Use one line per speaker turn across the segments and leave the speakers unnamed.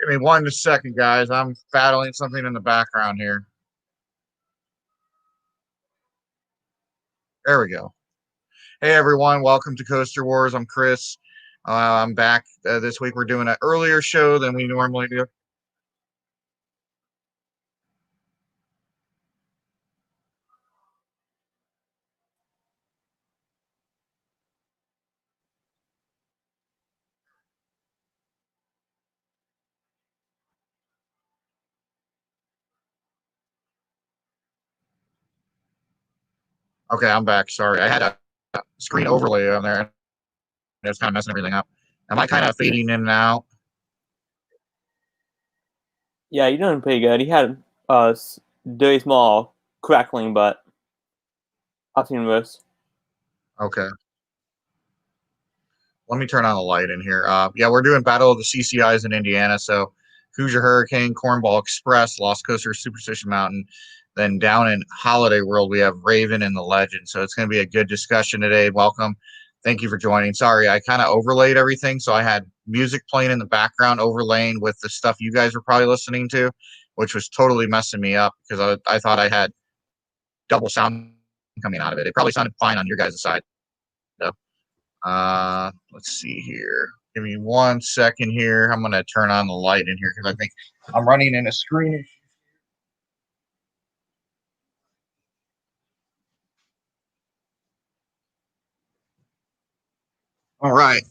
Give me 1 second, guys. I'm battling something in the background here. There we go. Hey, everyone. Welcome to Coaster Wars. I'm Chris. I'm back this week. We're doing an earlier show than we normally do. Okay, I'm back. Sorry. I had a screen overlay on there. It's kind of messing everything up. Am I kind of fading in and out?
Yeah, you're doing pretty good. He had a very small crackling, but I've seen worse.
Okay. Let me turn on the light in here. Yeah, we're doing Battle of the CCI'S in Indiana. So Hoosier Hurricane, Cornball Express, Lost Coaster, Superstition Mountain. Then down in Holiday World, we have Raven and the Legend. So it's going to be a good discussion today. Welcome. Thank you for joining. Sorry, I kind of overlaid everything. So I had music playing in the background, overlaying with the stuff you guys were probably listening to, which was totally messing me up because I thought I had double sound coming out of it. It probably sounded fine on your guys' side, though. Let's see here. Give me 1 second here. I'm going to turn on the light in here because I think I'm running in a screen issue. All right.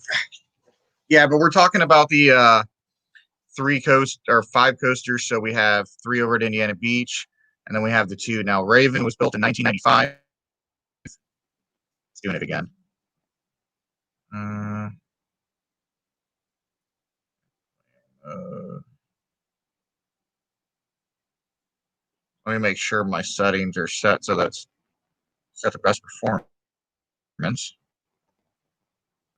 Yeah, but we're talking about the 5 coasters. So we have 3 over at Indiana Beach, and then we have the 2. Now, Raven was built in 1995. It's doing it again. Let me make sure my settings are set so that's set to best performance.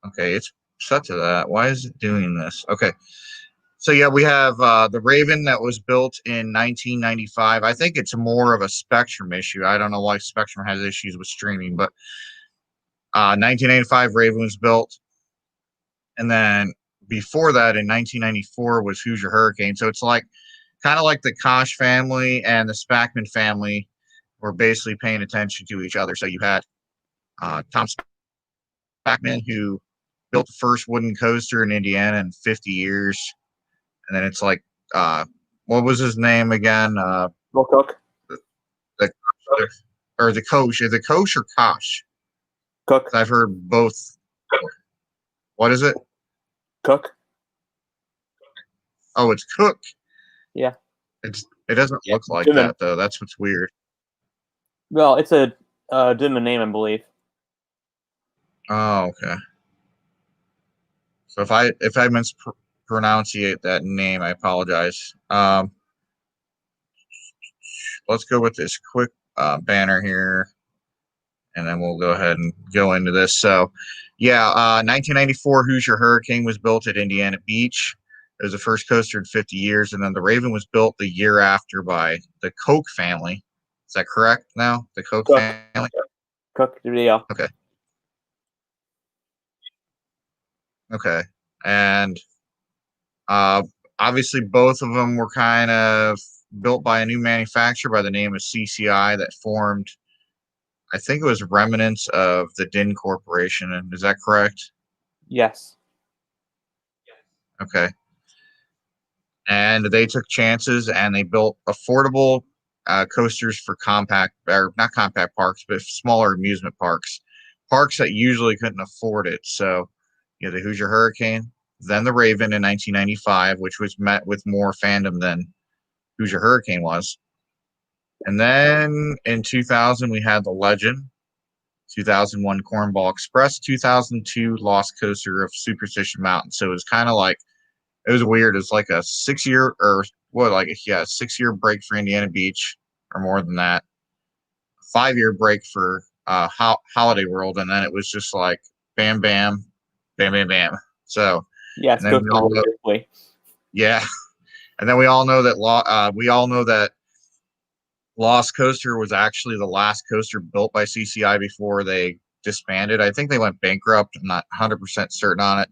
Okay, it's set to that. Why is it doing this? Okay. So yeah, we have the Raven that was built in 1995. I think it's more of a Spectrum issue. I don't know why Spectrum has issues with streaming, but 1985 Raven was built, and then before that in 1994 was Hoosier Hurricane. So it's like kind of like the Kosh family and the Spackman family were basically paying attention to each other. So you had Tom Spackman, who built the first wooden coaster in Indiana in 50 years. And then it's like, what was his name again?
Will Cook.
Or the Kosh. Is it Kosh or Kosh?
Cook.
I've heard both. What is it?
Cook.
Oh, it's Cook.
Yeah.
It doesn't look like that, though. That's what's weird.
Well, it's a German name, I believe.
Oh, okay. So if I mispronunciate that name, I apologize. Let's go with this quick banner here, and then we'll go ahead and go into this. So, yeah, 1994 Hoosier Hurricane was built at Indiana Beach. It was the first coaster in 50 years, and then the Raven was built the year after by the Koch family. Is that correct now? The Koch family?
Cook, yeah.
Okay. Okay. And obviously both of them were kind of built by a new manufacturer by the name of CCI that formed, I think it was remnants of the Din Corporation. And is that correct?
Yes.
Okay. And they took chances and they built affordable coasters for not compact parks, but smaller amusement parks that usually couldn't afford it. So, you know, the Hoosier Hurricane, then the Raven in 1995, which was met with more fandom than Hoosier Hurricane was. And then in 2000, we had the Legend, 2001 Cornball Express, 2002 Lost Coaster of Superstition Mountain. So it was kind of like, it was weird. It was like a 6-year or what, like, yeah, 6-year break for Indiana Beach or more than that. 5-year break for Holiday World. And then it was just like bam, bam, bam, bam, bam. So,
yeah, it's good.
Yeah. And then we all know that Lost Coaster was actually the last coaster built by CCI before they disbanded. I think they went bankrupt. I'm not 100% certain on it.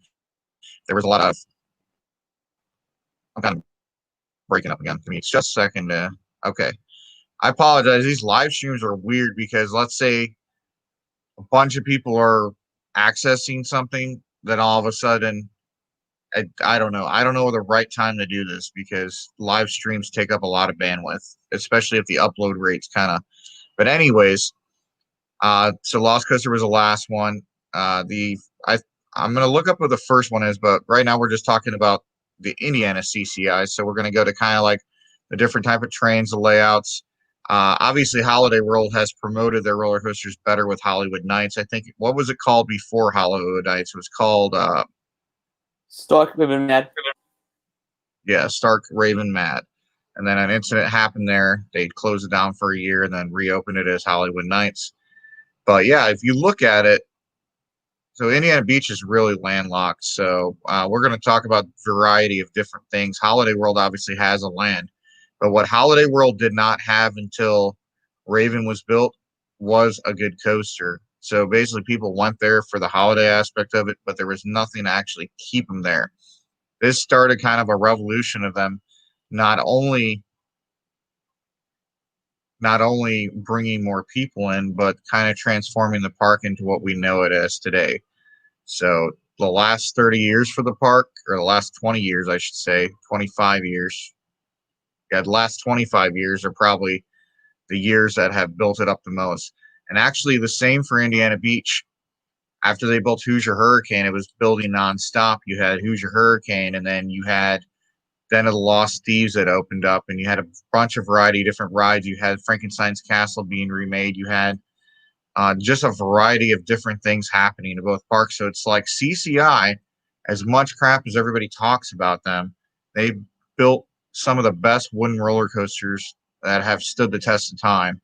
There was a lot of breaking up again. Give me just a second. Okay. I apologize. These live streams are weird because let's say a bunch of people are accessing something, then all of a sudden, I don't know. I don't know the right time to do this because live streams take up a lot of bandwidth, especially if the upload rate's kind of. But anyways, so Lost Coaster was the last one. I'm gonna look up what the first one is, but right now we're just talking about the Indiana CCI. So we're gonna go to kind of like the different type of trains, the layouts. Obviously, Holiday World has promoted their roller coasters better with Hollywood Nights. I think what was it called before Hollywood Nights? It was called
Stark Ribbon Mad.
yeah, Stark Raven Mad. And then an incident happened there. They closed it down for a year and then reopened it as Hollywood Nights. But yeah, if you look at it, so Indiana Beach is really landlocked. So we're going to talk about a variety of different things. Holiday World obviously has a land, but what Holiday World did not have until Raven was built was a good coaster. So basically, people went there for the holiday aspect of it, but there was nothing to actually keep them there. This started kind of a revolution of them not only bringing more people in, but kind of transforming the park into what we know it as today. So the last 30 years for the park, or the last 20 years, I should say, 25 years. Yeah, the last 25 years are probably the years that have built it up the most. And actually the same for Indiana Beach. After they built Hoosier Hurricane, it was building nonstop. You had Hoosier Hurricane, and then you had Den of the Lost Thieves that opened up, and you had a bunch of variety of different rides. You had Frankenstein's Castle being remade. You had just a variety of different things happening in both parks. So it's like CCI, as much crap as everybody talks about them, they built some of the best wooden roller coasters that have stood the test of time.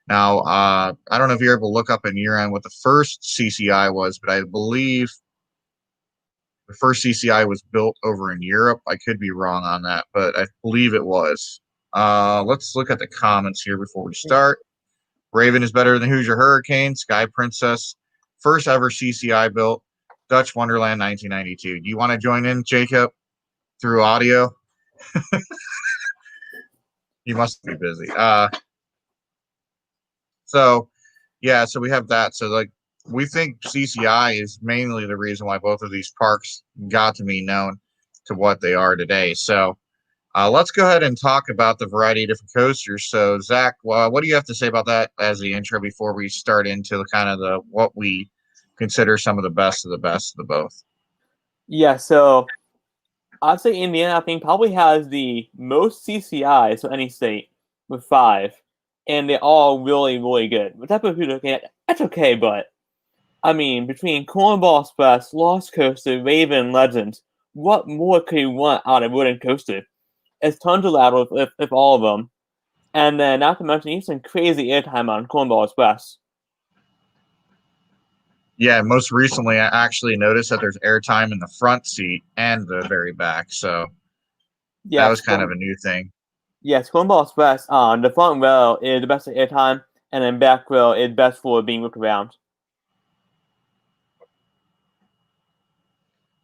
Now, I don't know if you're able to look up in your end what the first CCI was, but I believe the first CCI was built over in Europe. I could be wrong on that, but I believe it was. Let's look at the comments here before we start. Raven is better than Hoosier Hurricane. Sky Princess, first ever CCI built. Dutch Wonderland 1992. Do you want to join in, Jacob, through audio? You must be busy. So we have that. So like we think CCI is mainly the reason why both of these parks got to be known to what they are today. So let's go ahead and talk about the variety of different coasters. So Zach, what do you have to say about that as the intro before we start into kind of the what we consider some of the best of the both?
Yeah, so I'd say Indiana, I think, probably has the most CCIs of any state with 5, and they're all really, really good. What type of food looking at? That's okay, but I mean, between Cornball Express, Lost Coaster, Raven, Legends, what more could you want out of a wooden coaster? It's tons of laterals if all of them, and then not to mention even some crazy airtime on Cornball Express.
Yeah, most recently I actually noticed that there's airtime in the front seat and the very back. So that was kind of a new thing.
Yes, Cornball Express, the front row is the best at airtime, and then back row is best for being looked around.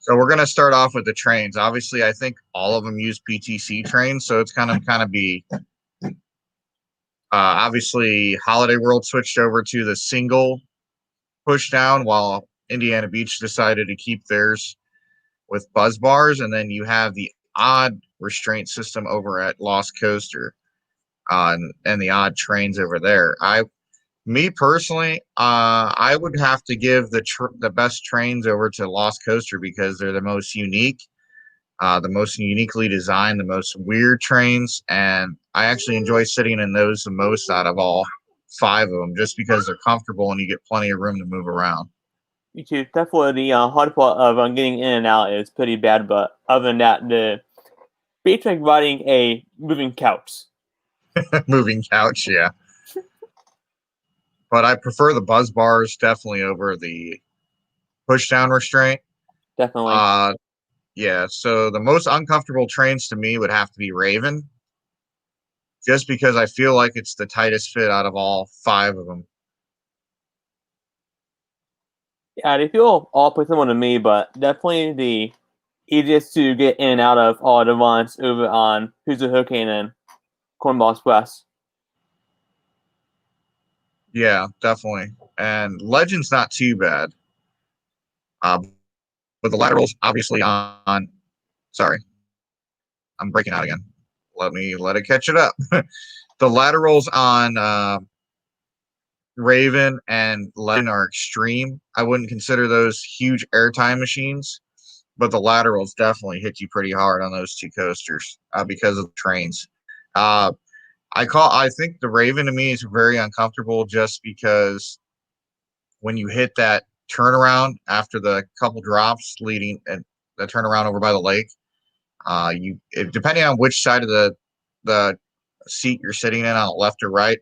So we're going to start off with the trains. Obviously, I think all of them use PTC trains, so it's going to kind of be obviously Holiday World switched over to the single push down, while Indiana Beach decided to keep theirs with buzz bars, and then you have the odd restraint system over at Lost Coaster, and the odd trains over there. Me personally, I would have to give the best trains over to Lost Coaster because they're the most unique, the most uniquely designed, the most weird trains, and I actually enjoy sitting in those the most out of all 5 of them, just because they're comfortable and you get plenty of room to move around.
You too. Definitely the hard part of getting in and out is pretty bad, but other than that, the basically like riding a moving couch.
Moving couch, yeah. But I prefer the buzz bars definitely over the push down restraint.
Definitely.
Yeah, so the most uncomfortable trains to me would have to be Raven, just because I feel like it's the tightest fit out of all 5 of them.
Yeah, they feel all pretty similar to me, but definitely the easiest to get in and out of all the ones over on Hoosier Hurricane and Cornball Express.
Yeah, definitely. And Legend's not too bad. But the laterals obviously on sorry, I'm breaking out again. Let it catch it up. The laterals on Raven and Legend are extreme. I wouldn't consider those huge airtime machines, but the laterals definitely hit you pretty hard on those two coasters because of the trains. I think the Raven to me is very uncomfortable just because when you hit that turnaround after the couple drops leading and the turnaround over by the lake, depending on which side of the seat you're sitting in, on the left or right,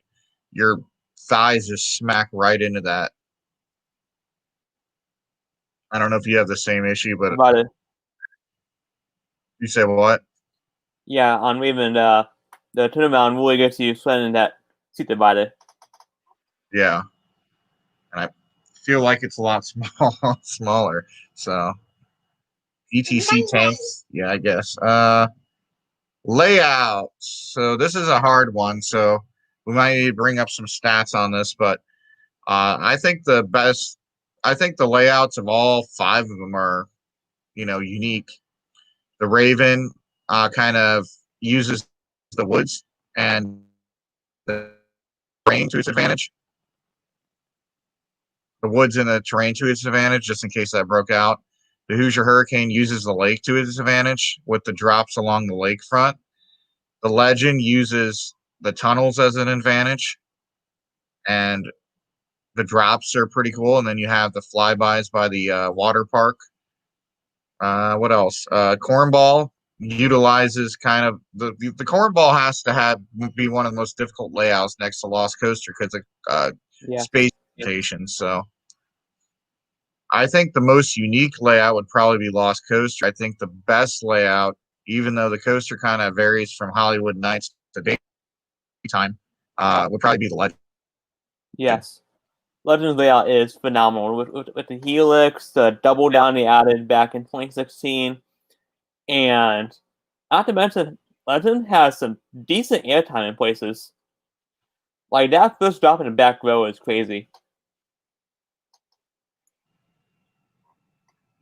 your thighs just smack right into that. I don't know if you have the same issue, but
Divided.
You say what?
Yeah, on Raven, the turnaround really gets you sweating that seat divided.
Yeah, and I feel like it's a lot smaller. So ETC tanks, yeah, I guess. Layout. So this is a hard one. So we might need to bring up some stats on this, but I think the layouts of all five of them are, unique. The Raven kind of uses the woods and the terrain to its advantage. The woods and the terrain to its advantage, just in case that broke out. The Hoosier Hurricane uses the lake to its advantage with the drops along the lakefront. The Legend uses the tunnels as an advantage, and the drops are pretty cool. And then you have the flybys by the water park. What else? Cornball utilizes kind of the Cornball has to be one of the most difficult layouts next to Lost Coaster because of space limitations. So I think the most unique layout would probably be Lost Coaster. I think the best layout, even though the coaster kind of varies from Hollywood Nights to daytime, would probably be the Legend.
Yes. Legend's layout is phenomenal with the Helix, the double down they added back in 2016, and not to mention, Legend has some decent airtime in places. Like that first drop in the back row is crazy.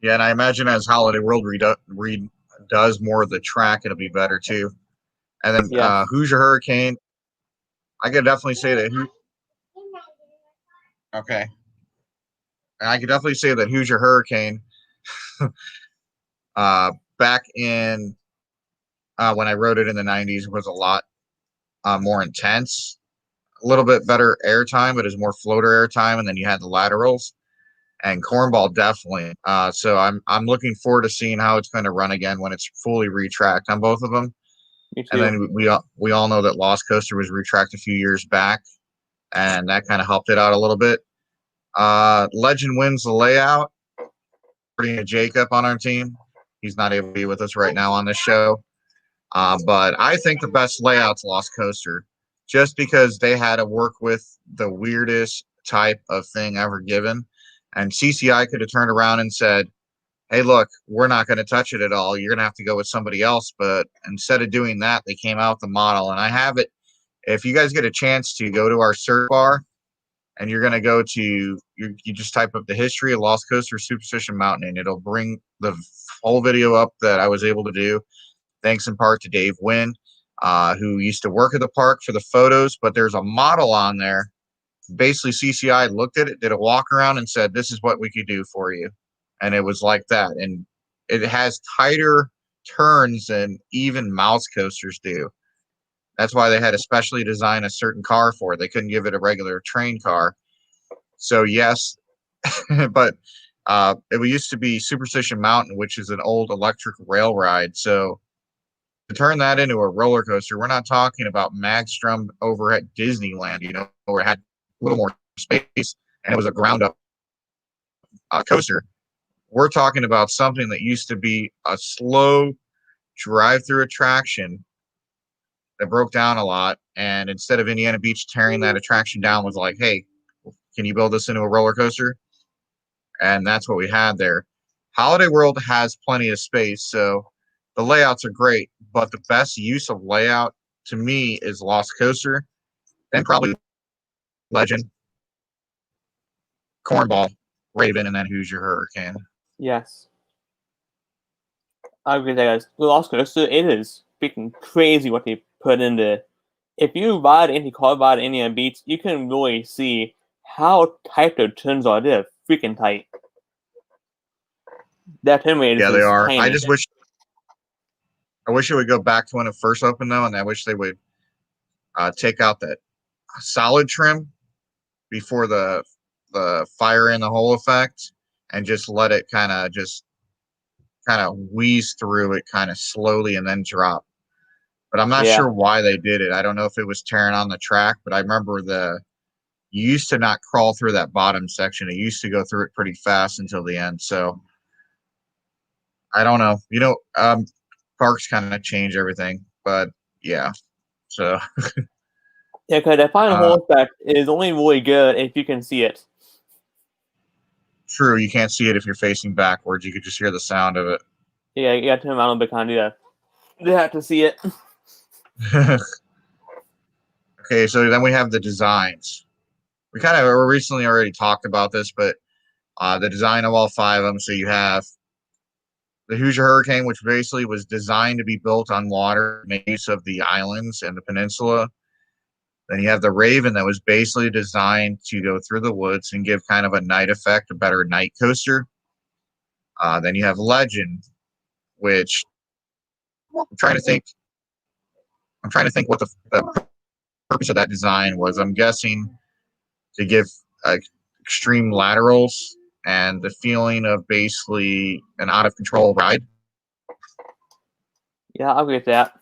Yeah, and I imagine as Holiday World does more of the track, it'll be better too. And then Hoosier Hurricane, I could definitely say that. Okay. And I could definitely say that Hoosier Hurricane, back in when I wrote it in the 90s, was a lot more intense. A little bit better airtime, but it's more floater airtime, and then you had the laterals. And Cornball definitely. So I'm looking forward to seeing how it's going to run again when it's fully retracked on both of them. And then we all know that Lost Coaster was retracked a few years back, and that kind of helped it out a little bit. Legend wins the layout. According to Jacob on our team, he's not able to be with us right now on this show. But I think the best layout's Lost Coaster, just because they had to work with the weirdest type of thing ever given. And CCI could have turned around and said, hey, look, we're not going to touch it at all. You're going to have to go with somebody else. But instead of doing that, they came out with the model. And I have it. If you guys get a chance to go to our search bar and you're going to go to, you just type up the history of Lost Coaster Superstition Mountain, and it'll bring the whole video up that I was able to do. Thanks in part to Dave Wynn, who used to work at the park for the photos. But there's a model on there. Basically, CCI looked at it, did a walk around, and said, this is what we could do for you. And it was like that. And it has tighter turns than even mouse coasters do. That's why they had to specially design a certain car for it. They couldn't give it a regular train car. So, yes, but it used to be Superstition Mountain, which is an old electric rail ride. So to turn that into a roller coaster, we're not talking about Magstrom over at Disneyland, where it had a little more space and it was a ground up coaster. We're talking about something that used to be a slow drive-through attraction that broke down a lot. And instead of Indiana Beach tearing that attraction down, was like, hey, can you build this into a roller coaster? And that's what we had there. Holiday World has plenty of space, so the layouts are great. But the best use of layout to me is Lost Coaster, then probably Legend, Cornball, Raven, and then Hoosier Hurricane.
Yes. I agree with that, guys. The Lost Coaster, it is freaking crazy what they put in there. If you ride any car ride Indiana Beach, you can really see how tight the turns are. They're freaking tight. That turn radius
Yeah, they
is
are.
tiny.
I wish it would go back to when it first opened though, and I wish they would take out that solid trim before the fire in the hole effect, and just let it kind of wheeze through it kind of slowly and then drop. But I'm not
Yeah.
sure why they did it. I don't know if it was tearing on the track, but I remember you used to not crawl through that bottom section. It used to go through it pretty fast until the end. So I don't know. Parks kind of change everything, but yeah. So
Yeah, because that final hole effect is only really good if you can see it.
true, you can't see it if you're facing backwards. You could just hear the sound of it.
Yeah, you got to turn around a bit, kind of do that. They have to see it.
Okay, so then we have the designs. We kind of recently already talked about this, but the design of all five of them. So you have the Hoosier Hurricane, which basically was designed to be built on water, make use of the islands and the peninsula. Then you have the Raven, that was basically designed to go through the woods and give kind of a night effect, a better night coaster. Then you have Legend, which I'm trying to think. I'm trying to think what the purpose of that design was. I'm guessing to give extreme laterals and the feeling of basically an out of control ride.
Yeah, I'll agree with that.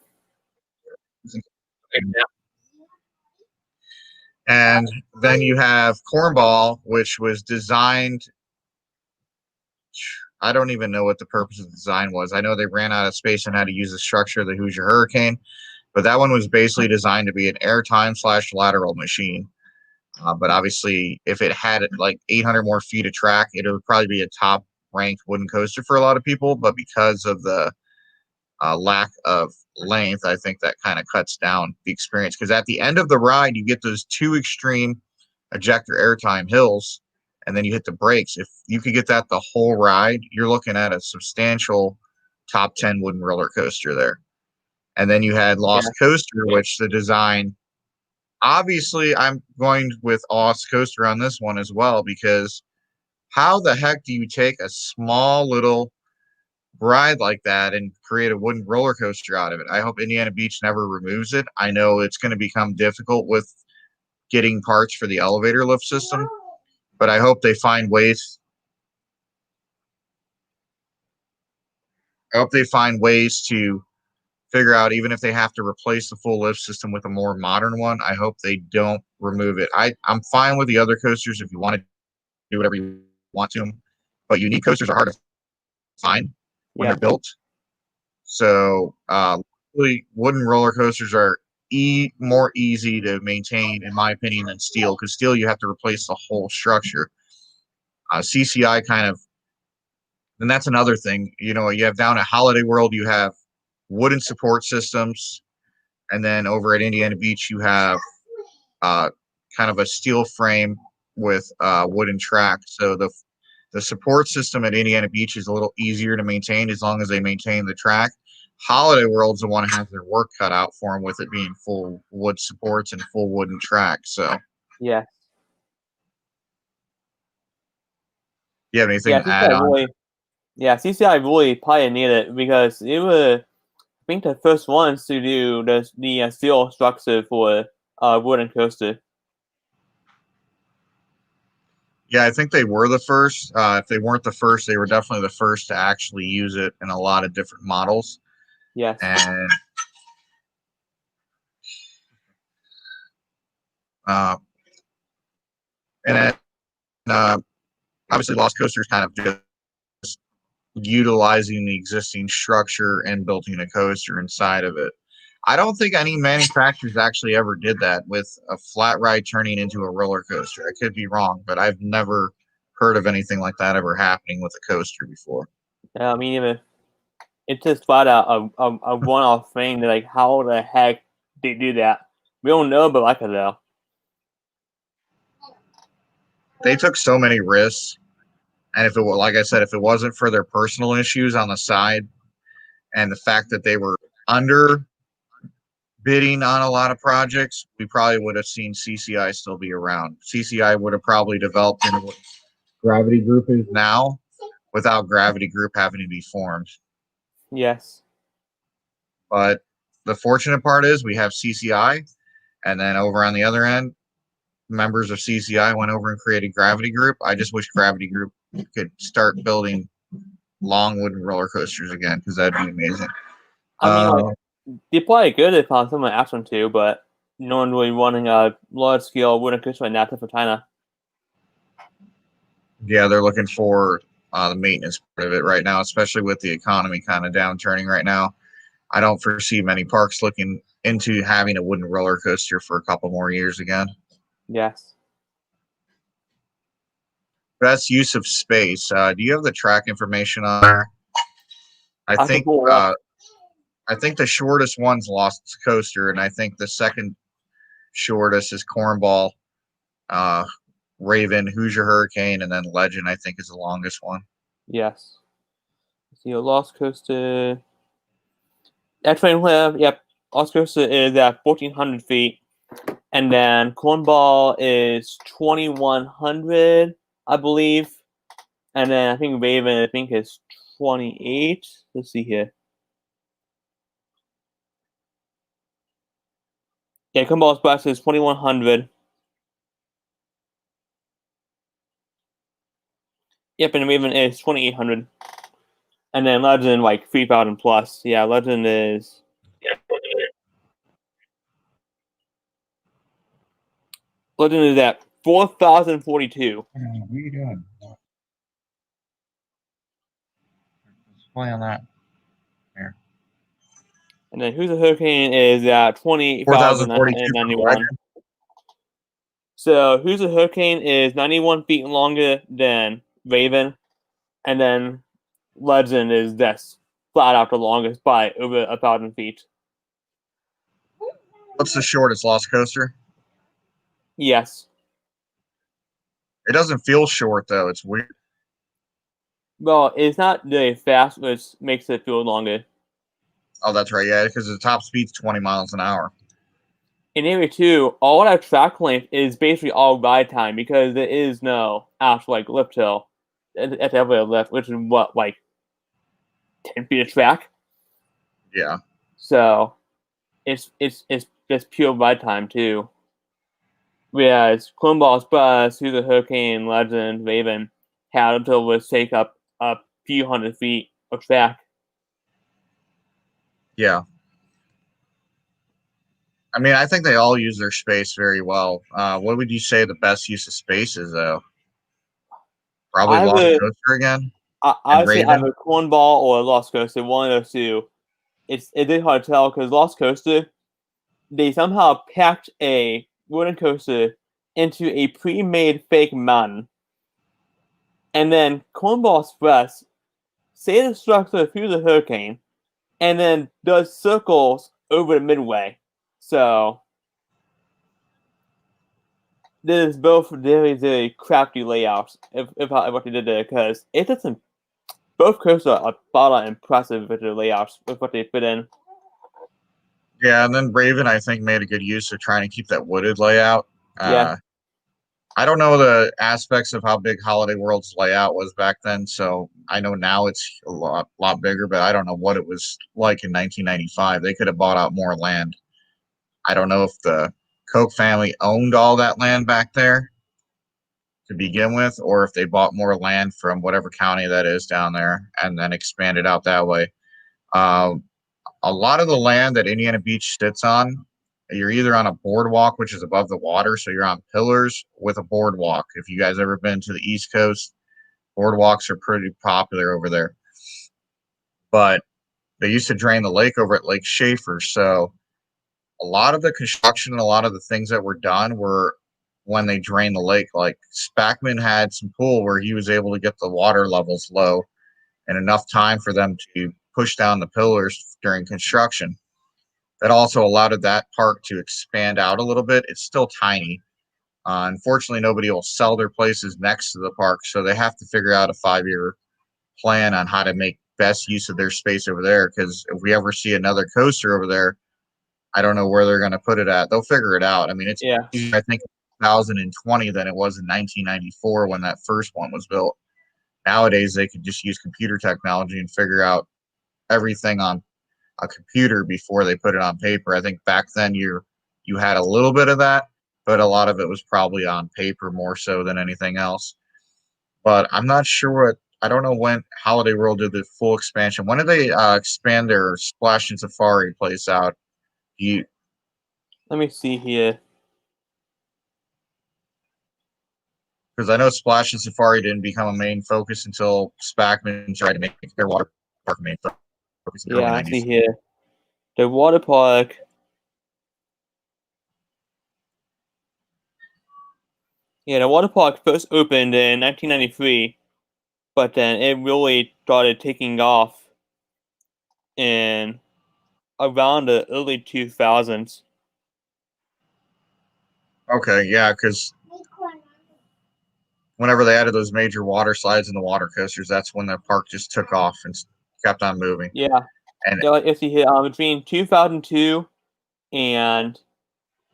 And then you have Cornball, which was designed. I don't even know what the purpose of the design was. I know they ran out of space and had to use the structure of the Hoosier Hurricane, but that one was basically designed to be an airtime/lateral machine. But obviously, if it had like 800 more feet of track, it would probably be a top ranked wooden coaster for a lot of people. But because of the lack of length, I think that kind of cuts down the experience. Because at the end of the ride, you get those two extreme ejector airtime hills, and then you hit the brakes. If you could get that the whole ride, you're looking at a substantial top 10 wooden roller coaster there. And then you had Lost Coaster, which the design, obviously, I'm going with Lost Coaster on this one as well, because how the heck do you take a small little ride like that and create a wooden roller coaster out of it? I hope Indiana Beach never removes it. I know it's going to become difficult with getting parts for the elevator lift system, but I hope they find ways. I hope they find ways to figure out, even if they have to replace the full lift system with a more modern one, I hope they don't remove it. I'm fine with the other coasters if you want to do whatever you want to them, but unique coasters are hard to find when they're built. So really, wooden roller coasters are more easy to maintain, in my opinion, than steel, because steel you have to replace the whole structure. CCI kind of, and that's another thing. You have down at Holiday World, you have wooden support systems, and then over at Indiana Beach, you have kind of a steel frame with wooden track. So the support system at Indiana Beach is a little easier to maintain as long as they maintain the track. Holiday World's the one that has their work cut out for them with it being full wood supports and full wooden track. So
yeah.
You have anything to add on?
CCI really pioneered it because it was, I think, the first ones to do the steel structure for wooden coaster.
Yeah, I think they were the first. If they weren't the first, they were definitely the first to actually use it in a lot of different models.
Yes.
And then obviously Lost Coaster is kind of just utilizing the existing structure and building a coaster inside of it. I don't think any manufacturers actually ever did that with a flat ride turning into a roller coaster. I could be wrong, but I've never heard of anything like that ever happening with a coaster before.
I mean, even it's just flat out a one-off thing. That, like, how the heck they do that? We don't know, but like it though.
They took so many risks, and if it were, like I said, if it wasn't for their personal issues on the side and the fact that they were under bidding on a lot of projects, we probably would have seen CCI still be around. CCI would have probably developed into what Gravity Group is now without Gravity Group having to be formed.
Yes.
But the fortunate part is we have CCI, and then over on the other end, members of CCI went over and created Gravity Group. I just wish Gravity Group could start building long wooden roller coasters again, because that'd be amazing.
I mean, like, they probably could if someone asked them to, but no one really wanting a large-scale wooden coaster like that for China.
Yeah, they're looking for the maintenance part of it right now, especially with the economy kind of downturning right now. I don't foresee many parks looking into having a wooden roller coaster for a couple more years again.
Yes.
Best use of space. Do you have the track information on there? I
I can
think
pull it up.
I think the shortest one's Lost Coaster, and I think the second shortest is Cornball, Raven, Hoosier Hurricane, and then Legend, I think, is the longest one.
Yes. See, a Lost Coaster. Actually, yep. Lost Coaster is at 1,400 feet, and then Cornball is 2,100, I believe, and then I think Raven, I think, is 28. Let's see here. Yeah, Cornball's price is 2,100. Yep, and Raven is 2,800. And then Legend, like, 3,000 plus. Yeah, Legend is. Legend is at 4,042.
What are you doing? Play on that. Here.
And then Hoosier Hurricane is at 20,991. So Hoosier Hurricane is 91 feet longer than Raven, and then Legend is this flat out the longest by over 1,000 feet.
What's the shortest Lost Coaster?
Yes.
It doesn't feel short though. It's weird.
Well, it's not really fast, which makes it feel longer.
Oh, that's right. Yeah, because the top speed's 20 miles an hour.
In Area 2, all that track length is basically all ride time because there is no actual, like, lift hill at the other lift, which is what, like 10 feet of track.
Yeah.
So it's just pure ride time too. Whereas Cornball's bus, Hoosier Hurricane, Legend, Raven had until it take up a few hundred feet of track.
Yeah. I mean, I think they all use their space very well. What would you say the best use of space is, though? Probably Lost Coaster again?
I would say either Cornball or Lost Coaster, one of those two. It's hard to tell because Lost Coaster, they somehow packed a wooden coaster into a pre-made fake mountain. And then Cornball Express say the structure through the hurricane and then does circles over the midway. So there's both very crafty layouts if what they did there, because it doesn't. Both coasters are about impressive with their layouts with what they fit in.
Yeah, and then Raven, I think, made a good use of trying to keep that wooded layout.
Yeah.
I don't know the aspects of how big Holiday World's layout was back then, so I know now it's a lot bigger, but I don't know what it was like in 1995. They could have bought out more land. I don't know if the Koch family owned all that land back there to begin with, or if they bought more land from whatever county that is down there and then expanded out that way. A lot of the land that Indiana Beach sits on, you're either on a boardwalk, which is above the water, so you're on pillars with a boardwalk. If you guys ever been to the East Coast, boardwalks are pretty popular over there. But they used to drain the lake over at Lake Schaefer, so a lot of the construction and a lot of the things that were done were when they drained the lake. Like Spackman had some pool where he was able to get the water levels low, and enough time for them to push down the pillars during construction. That also allowed that park to expand out a little bit. It's still tiny. Unfortunately, nobody will sell their places next to the park, so they have to figure out a 5-year plan on how to make best use of their space over there. Because if we ever see another coaster over there, I don't know where they're going to put it at. They'll figure it out. I mean, it's easier, I think, in 2020 than it was in 1994 when that first one was built. Nowadays, they could just use computer technology and figure out everything on a computer before they put it on paper. I think back then you had a little bit of that, but a lot of it was probably on paper more so than anything else. But I'm not sure I don't know when Holiday World did the full expansion. When did they expand their Splash and Safari place out?
Let me see here.
Because I know Splash and Safari didn't become a main focus until Spackman tried to make their water park main focus in the early
Yeah, I
90s.
see here. The water park. Yeah, the water park first opened in 1993, but then it really started taking off in around the early 2000s.
Okay, yeah, because whenever they added those major water slides and the water coasters, that's when the park just took off and kept on moving.
Yeah.
And
Yeah, like I see here, between 2002 and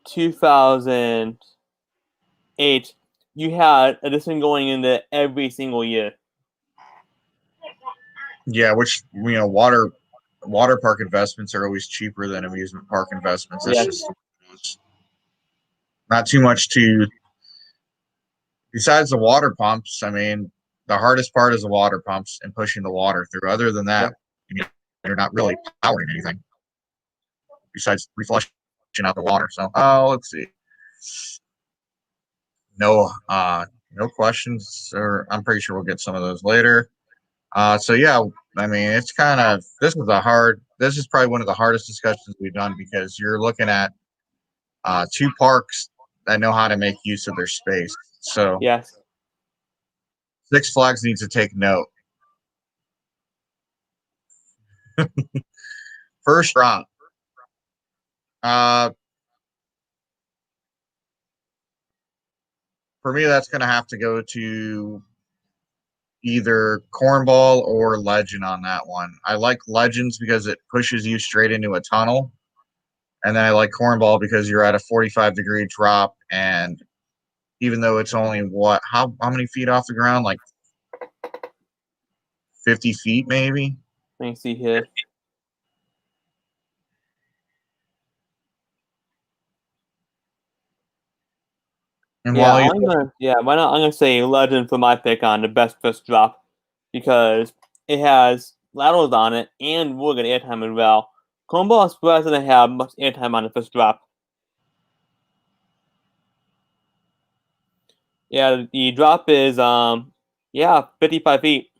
2008, you had this thing going into every single year.
yeah, which water park investments are always cheaper than amusement park investments. That's just not too much to. Besides the water pumps, I mean, the hardest part is the water pumps and pushing the water through. Other than that, you're not really powering anything besides reflushing out the water. So, let's see. No questions, or I'm pretty sure we'll get some of those later. So yeah, I mean, it's kind of this is probably one of the hardest discussions we've done because you're looking at two parks that know how to make use of their space. So
yes,
Six Flags needs to take note. First round. For me, that's going to have to go to either Cornball or Legend on that one. I like Legends because it pushes you straight into a tunnel. And then I like Cornball because you're at a 45-degree drop. And even though it's only how many feet off the ground? Like 50 feet, maybe?
let me see here.
And
Yeah,
while
why not? I'm gonna say Legend for my pick on the best first drop because it has laterals on it and really good airtime as well. Cornball Express doesn't have much airtime on the first drop. Yeah, the drop is 55 feet.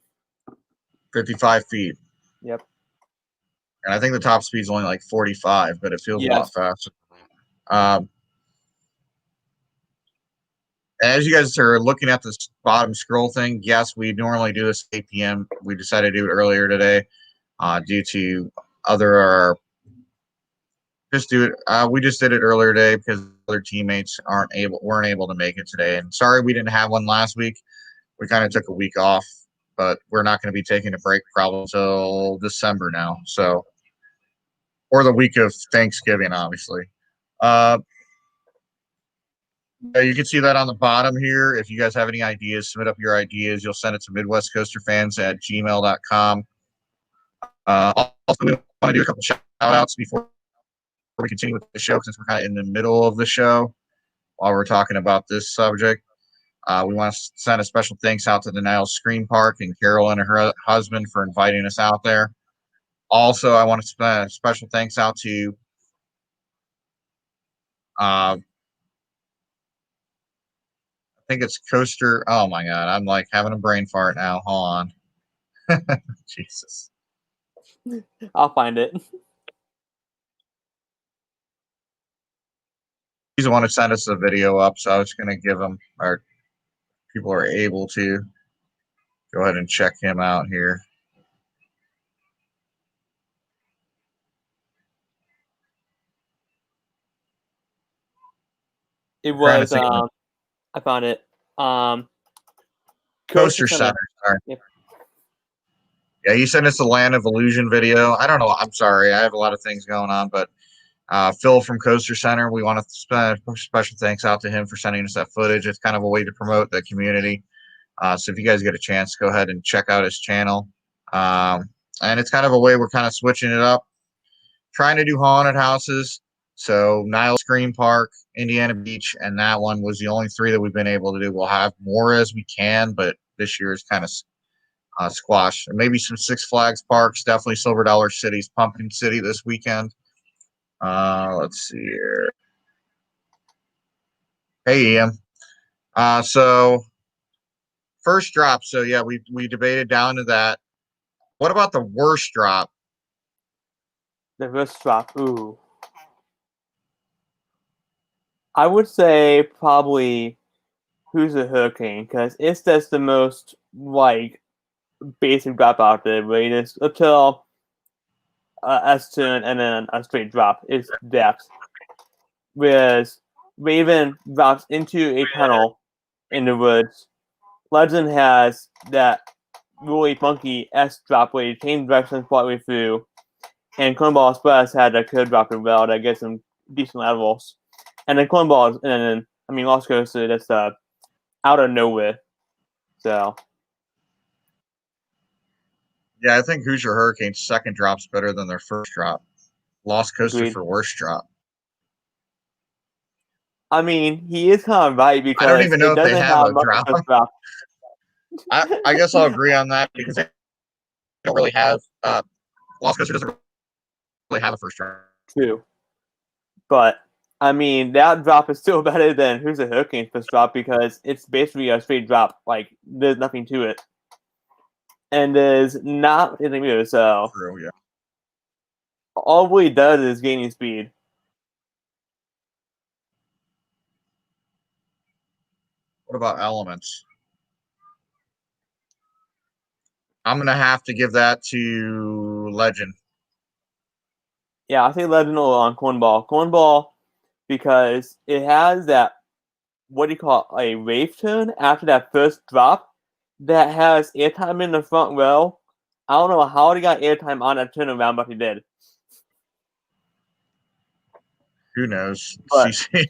55 feet.
Yep.
And I think the top speed is only like 45, but it feels a lot faster. As you guys are looking at this bottom scroll thing, yes, we normally do this at 8 p.m. We decided to do it earlier today due to other just do it. We just did it earlier today because other teammates weren't able to make it today. And sorry we didn't have one last week. We kind of took a week off, but we're not going to be taking a break probably until December now. So, or the week of Thanksgiving, obviously. You can see that on the bottom here. If you guys have any ideas, submit up your ideas. You'll send it to MidwestCoasterFans@gmail.com. Also, we want to do a couple shout outs before we continue with the show since we're kind of in the middle of the show while we're talking about this subject. We want to send a special thanks out to the Niles Screen Park and Carol and her husband for inviting us out there. Also, I want to send a special thanks out to I think it's Coaster. Oh my God, I'm like having a brain fart now. Hold on. Jesus.
I'll find it.
He's the one who sent us the video up, so I was going to give him, or people are able to go ahead and check him out here.
It
trying to
was
think of
I found it.
Coaster Center. Sorry.
Yep.
Yeah, you sent us the Land of Illusion video. I don't know. I'm sorry. I have a lot of things going on, but Phil from Coaster Center, we want to spend a special thanks out to him for sending us that footage. It's kind of a way to promote the community. So if you guys get a chance, go ahead and check out his channel. And it's kind of a way we're kind of switching it up, trying to do haunted houses. So Nile Scream Park, Indiana Beach, and that one was the only 3 that we've been able to do. We'll have more as we can, but this year is kind of squashed. And maybe some Six Flags parks, definitely Silver Dollar City's Pumpkin City this weekend. Let's see here. Hey, Ian. So first drop. So yeah, we debated down to that. What about the worst drop?
The worst drop. Ooh. I would say probably Who's a Hurricane, because it's just the most like basic drop out there. Right? It's until S-turn and then a straight drop. It's depth. Whereas Raven drops into a tunnel in the woods. Legend has that really funky S drop where you change directions partway through. And Cornball Express had a curve drop as well that gets some decent levels. And then Cornball, and then, Lost Coaster, that's out of nowhere. So.
Yeah, I think Hoosier Hurricane's second drop's better than their first drop. Lost Coaster
Agreed.
for worst drop.
He is kind of right because
I don't even know
it
if they
doesn't
have a
much
drop.
of a drop.
I guess I'll agree on that because they don't really have Lost Coaster doesn't really have a first drop.
True. But that drop is still better than Who's a Hurricane's first drop because it's basically a straight drop. Like there's nothing to it. And there's not anything new, so
True, yeah.
all it really does is gaining speed.
What about Elements? I'm gonna have to give that to Legend.
Yeah, I say Legend on Cornball. Cornball because it has that what do you call it, a wave turn after that first drop that has airtime in the front row. I don't know how he got airtime on that turnaround, but he did.
Who knows?
But,
CC.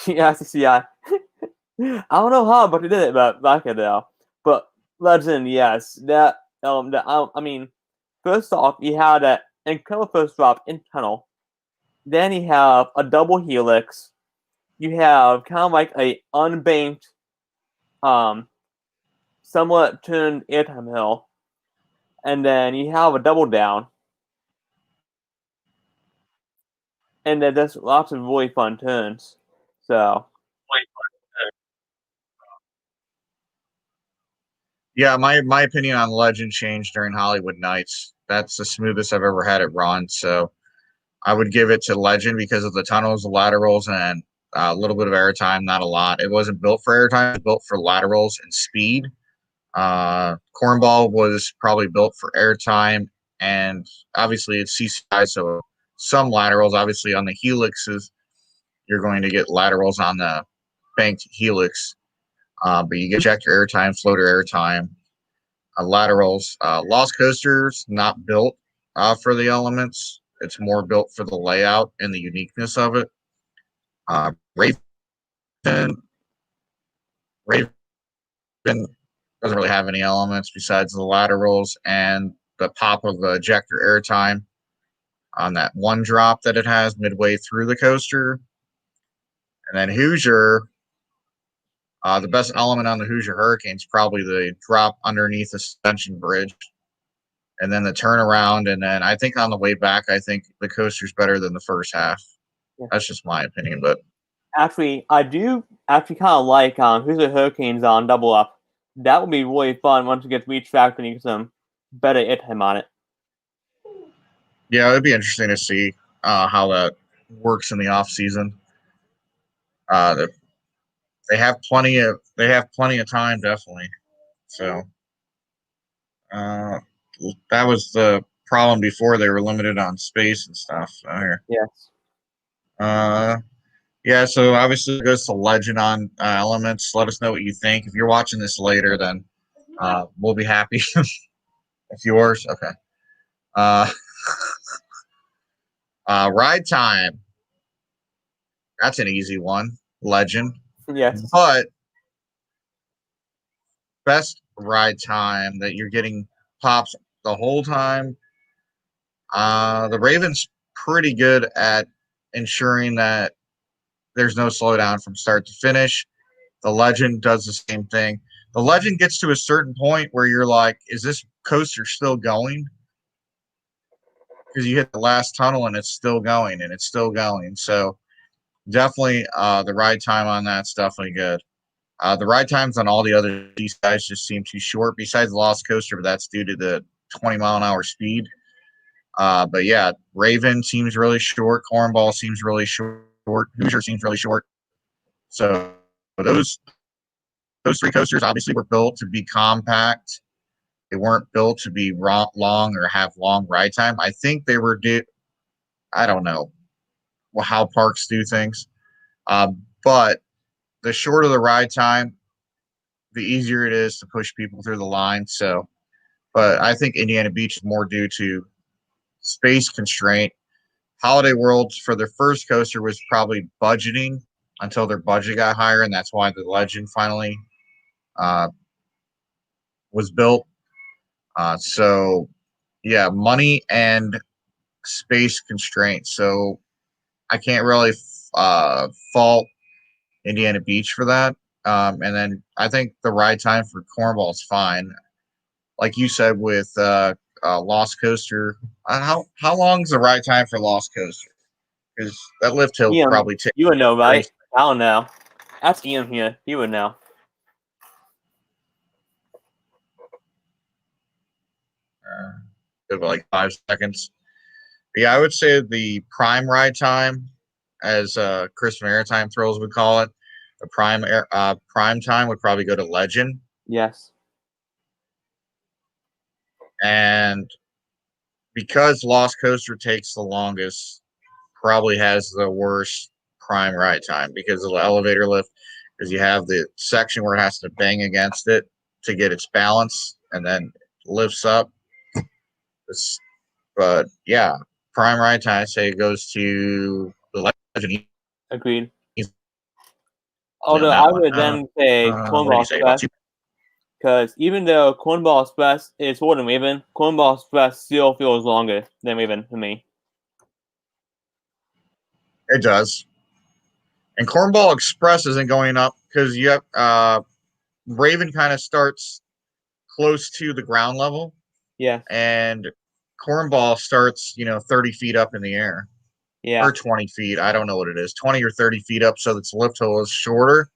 yeah, CCI. I don't know how, but he did it. But back at now. But Legend, yes, that first off, he had that incredible first drop in tunnel. Then he have a double helix. You have kind of like a unbanked, somewhat turned airtime hill, and then you have a double down, and then there's lots of really fun turns. So.
Yeah, my opinion on Legend changed during Hollywood Nights. That's the smoothest I've ever had it run. So I would give it to Legend because of the tunnels, the laterals, and a little bit of airtime, not a lot. It wasn't built for airtime, it was built for laterals and speed. Cornball was probably built for airtime, and obviously it's CCI, so some laterals. Obviously on the helixes, you're going to get laterals on the banked helix, but you get ejector airtime, floater airtime, laterals. Lost Coaster's not built for the elements. It's more built for the layout and the uniqueness of it. Raven doesn't really have any elements besides the laterals and the pop of the ejector airtime on that one drop that it has midway through the coaster. And then Hoosier, the best element on the Hoosier Hurricane is probably the drop underneath the suspension bridge. And then the turnaround. And then I think on the way back, I think the coaster's better than the first half. Yeah. That's just my opinion. But
actually, I do actually kind of like Hoosier Hurricanes on Double Up. That would be really fun once you get retracked and you get some better airtime on it.
Yeah, it'd be interesting to see how that works in the off season. They have plenty of time, definitely. So that was the problem before. They were limited on space and stuff. So here.
Yes.
Yeah, so obviously it goes to legend on elements. Let us know what you think. If you're watching this later, then we'll be happy. If yours, okay. Uh, ride time. That's an easy one. Legend.
Yes.
But best ride time that you're getting pops the whole time. The Ravens pretty good at ensuring that there's no slowdown from start to finish. The Legend does the same thing. The Legend gets to a certain point where you're like, is this coaster still going? Because you hit the last tunnel and it's still going and it's still going. So definitely the ride time on that's definitely good. The ride times on all the other guys just seem too short, besides the Lost Coaster, but that's due to the 20-mile-an-hour speed. But yeah, Raven seems really short. Cornball seems really short. Hoosier seems really short. So those three coasters obviously were built to be compact. They weren't built to be long or have long ride time. I think they were I don't know how parks do things, but the shorter the ride time, the easier it is to push people through the line. So, but I think Indiana Beach is more due to space constraint. Holiday Worlds for their first coaster was probably budgeting until their budget got higher, and that's why the Legend finally uh, was built. So, yeah, money and space constraints. So I can't really fault Indiana Beach for that. And then I think the ride time for Cornball is fine. Like you said with Lost Coaster, how long is the ride time for Lost Coaster? Because that lift hill
Ian,
probably takes
you would know,
30.
right? I don't know. Ask Ian here. He would know.
Like 5 seconds. But yeah, I would say the prime ride time, as Chris Maritime Thrills would call it, the prime time would probably go to Legend.
Yes.
And because Lost Coaster takes the longest, probably has the worst prime ride time because of the elevator lift, because you have the section where it has to bang against it to get its balance and then lifts up. But yeah, prime ride time, I say it goes to the Legend
Agreed.
on
Although I
that one.
would then say
What did
Cornball
you say about
Express, because even though Cornball Express is shorter than Raven, Cornball Express still feels longer than Raven to me.
It does. And Cornball Express isn't going up because you have Raven kind of starts close to the ground level,
Yes.
and Cornball starts 30 feet up in the air
Yeah.
or 20 feet. I don't know what it is, 20 or 30 feet up, so its lift hill is shorter.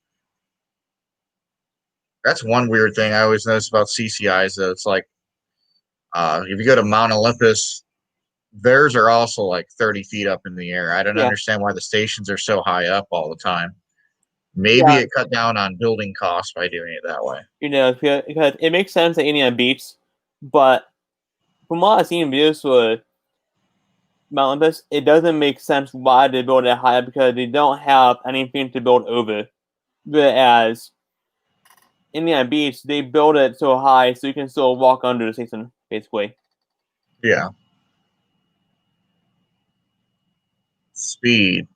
That's one weird thing I always notice about CCI's. Though it's like if you go to Mount Olympus, theirs are also like 30 feet up in the air. I don't
Yeah.
understand why the stations are so high up all the time. Maybe
Yeah.
it cut down on building costs by doing it that way.
Because it makes sense at Indiana Beach, but from what I've seen in videos for Mount Olympus, it doesn't make sense why they build it higher because they don't have anything to build over. Whereas Indiana Beach, they build it so high so you can still walk under the station, basically.
Yeah. Speed.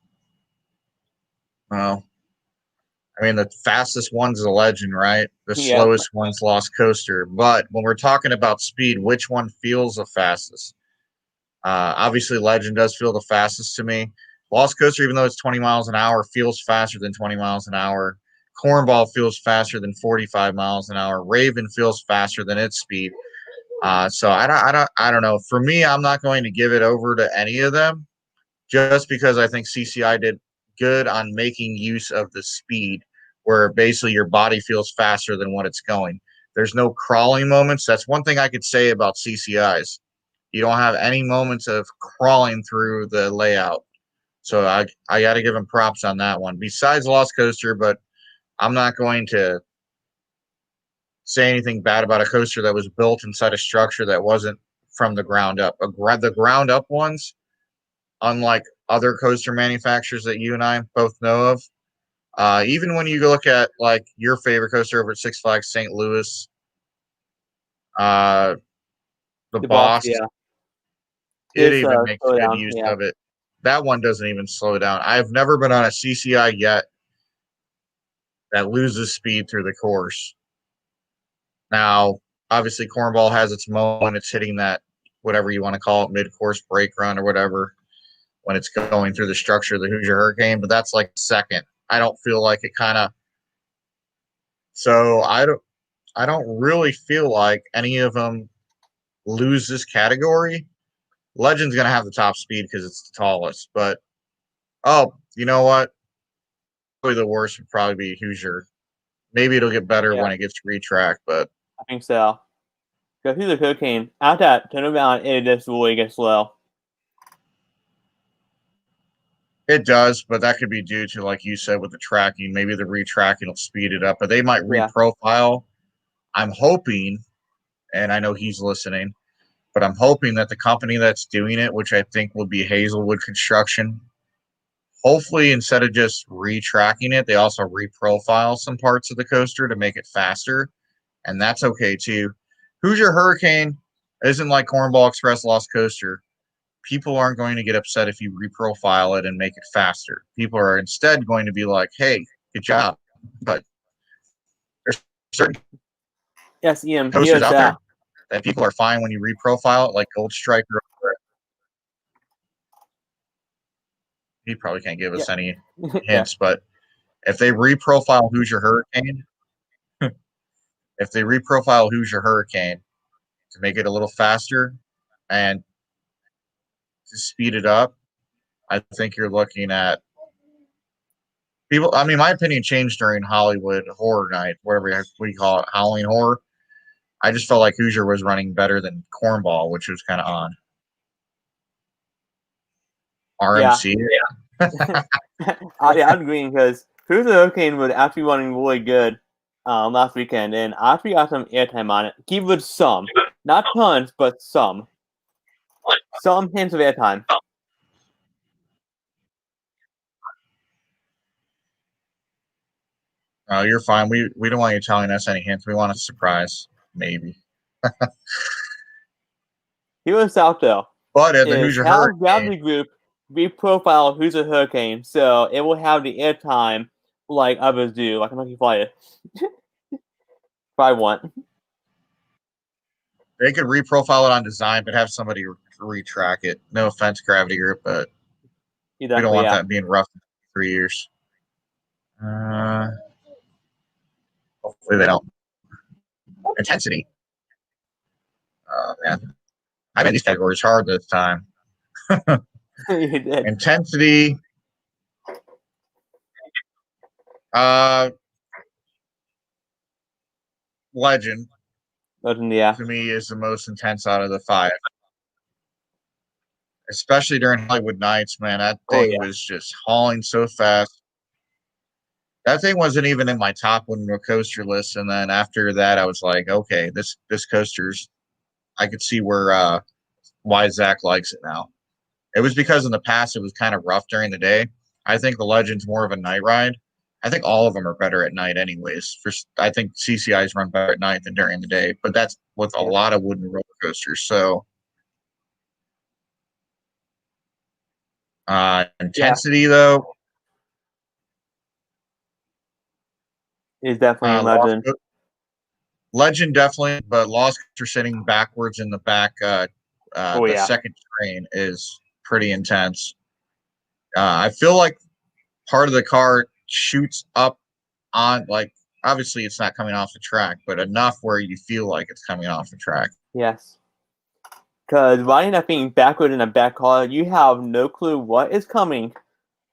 Well, I mean, the fastest one's the Legend, right? The
Yeah.
slowest one's Lost Coaster. But when we're talking about speed, which one feels the fastest? Obviously, Legend does feel the fastest to me. Lost Coaster, even though it's 20 miles an hour, feels faster than 20 miles an hour. Cornball feels faster than 45 miles an hour. Raven feels faster than its speed. So I don't know. For me, I'm not going to give it over to any of them, just because I think CCI did good on making use of the speed, where basically your body feels faster than what it's going. There's no crawling moments. That's one thing I could say about CCI's. You don't have any moments of crawling through the layout. So I got to give him props on that one. Besides Lost Coaster, but I'm not going to say anything bad about a coaster that was built inside a structure that wasn't from the ground up. The ground up ones, unlike other coaster manufacturers that you and I both know of. Even when you look at like your favorite coaster over at Six Flags St. Louis, uh, the
The boss,
Boss,
yeah.
it
It's
even makes
slow
good
down,
use
yeah.
of it. That one doesn't even slow down. I've never been on a CCI yet that loses speed through the course. Now, obviously, Cornball has its moment when it's hitting that, whatever you want to call it, mid-course brake run or whatever, when it's going through the structure of the Hoosier Hurricane, but that's like second. I don't feel like it kind of. So I don't really feel like any of them lose this category. Legend's gonna have the top speed because it's the tallest, but you know what? Probably the worst would probably be Hoosier. Maybe it'll get better
Yeah,
when it gets retracked, but
I think so. Because through the cocaine, at that turnaround, it just really gets slow.
it does. But that could be due to, like you said, with the tracking. Maybe the retracking will speed it up, but they might
Yeah.
reprofile. I'm hoping, and I know he's listening, but I'm hoping that the company that's doing it, which I think will be Hazelwood Construction, hopefully instead of just retracking it, they also reprofile some parts of the coaster to make it faster, and that's okay too. Hoosier Hurricane isn't like Cornball Express Lost Coaster. People aren't going to get upset if you reprofile it and make it faster. People are instead going to be like, "Hey, good job," but there's certain
Yes, Ian,
coasters
here's
out
that.
there that people are fine when you reprofile it, like Gold Striker. He probably can't give
Yeah.
us any
Yeah.
hints, but if they reprofile Hoosier Hurricane, if they reprofile Hoosier Hurricane to make it a little faster and to speed it up, I think you're looking at people. I mean, my opinion changed during Hollywood Horror Night, whatever we call it, Halloween Horror. I just felt like Hoosier was running better than Cornball, which was kind of odd.
Yeah.
RMC,
I'm agreeing because Cruise the Hurricane was actually running really good last weekend, and I actually got some airtime on it. Give it some. Not tons, but some. Some hints of airtime.
oh, you're fine. We don't want you telling us any hints. We want a surprise, maybe.
Here's out though.
But at the
Is
Hoosier
have
Hurricane,
Gravity Group reprofile Who's a Hurricane, so it will have the airtime like others do, like a Monkey Flyer. Probably want.
they could reprofile it on design, but have somebody retrack it. No offense, Gravity Group, but we don't
Exactly,
want
yeah.
that being rough in 3 years. Hopefully they don't. Intensity. Man, I made these categories hard this time.
You did.
Intensity. Uh, Legend
Yeah.
to me is the most intense out of the five, especially during Hollywood Nights. Man, that
Oh
thing
yeah.
was just hauling so fast. That thing wasn't even in my top one coaster list, and then after that, I was like, okay, this coaster's. I could see why Zach likes it now. It was because in the past it was kind of rough during the day. I think the Legend's more of a night ride. I think all of them are better at night, anyways. I think CCI's run better at night than during the day, but that's with a lot of wooden roller coasters. So, intensity though,
Is definitely
Lost
Legend.
Legend definitely, but Lost Coaster sitting backwards in the back,
Oh
the
yeah.
second train is pretty intense. I feel like part of the car shoots up on, like, obviously it's not coming off the track, but enough where you feel like it's coming off the track.
Yes. Because riding that thing backward in a back car, you have no clue what is coming.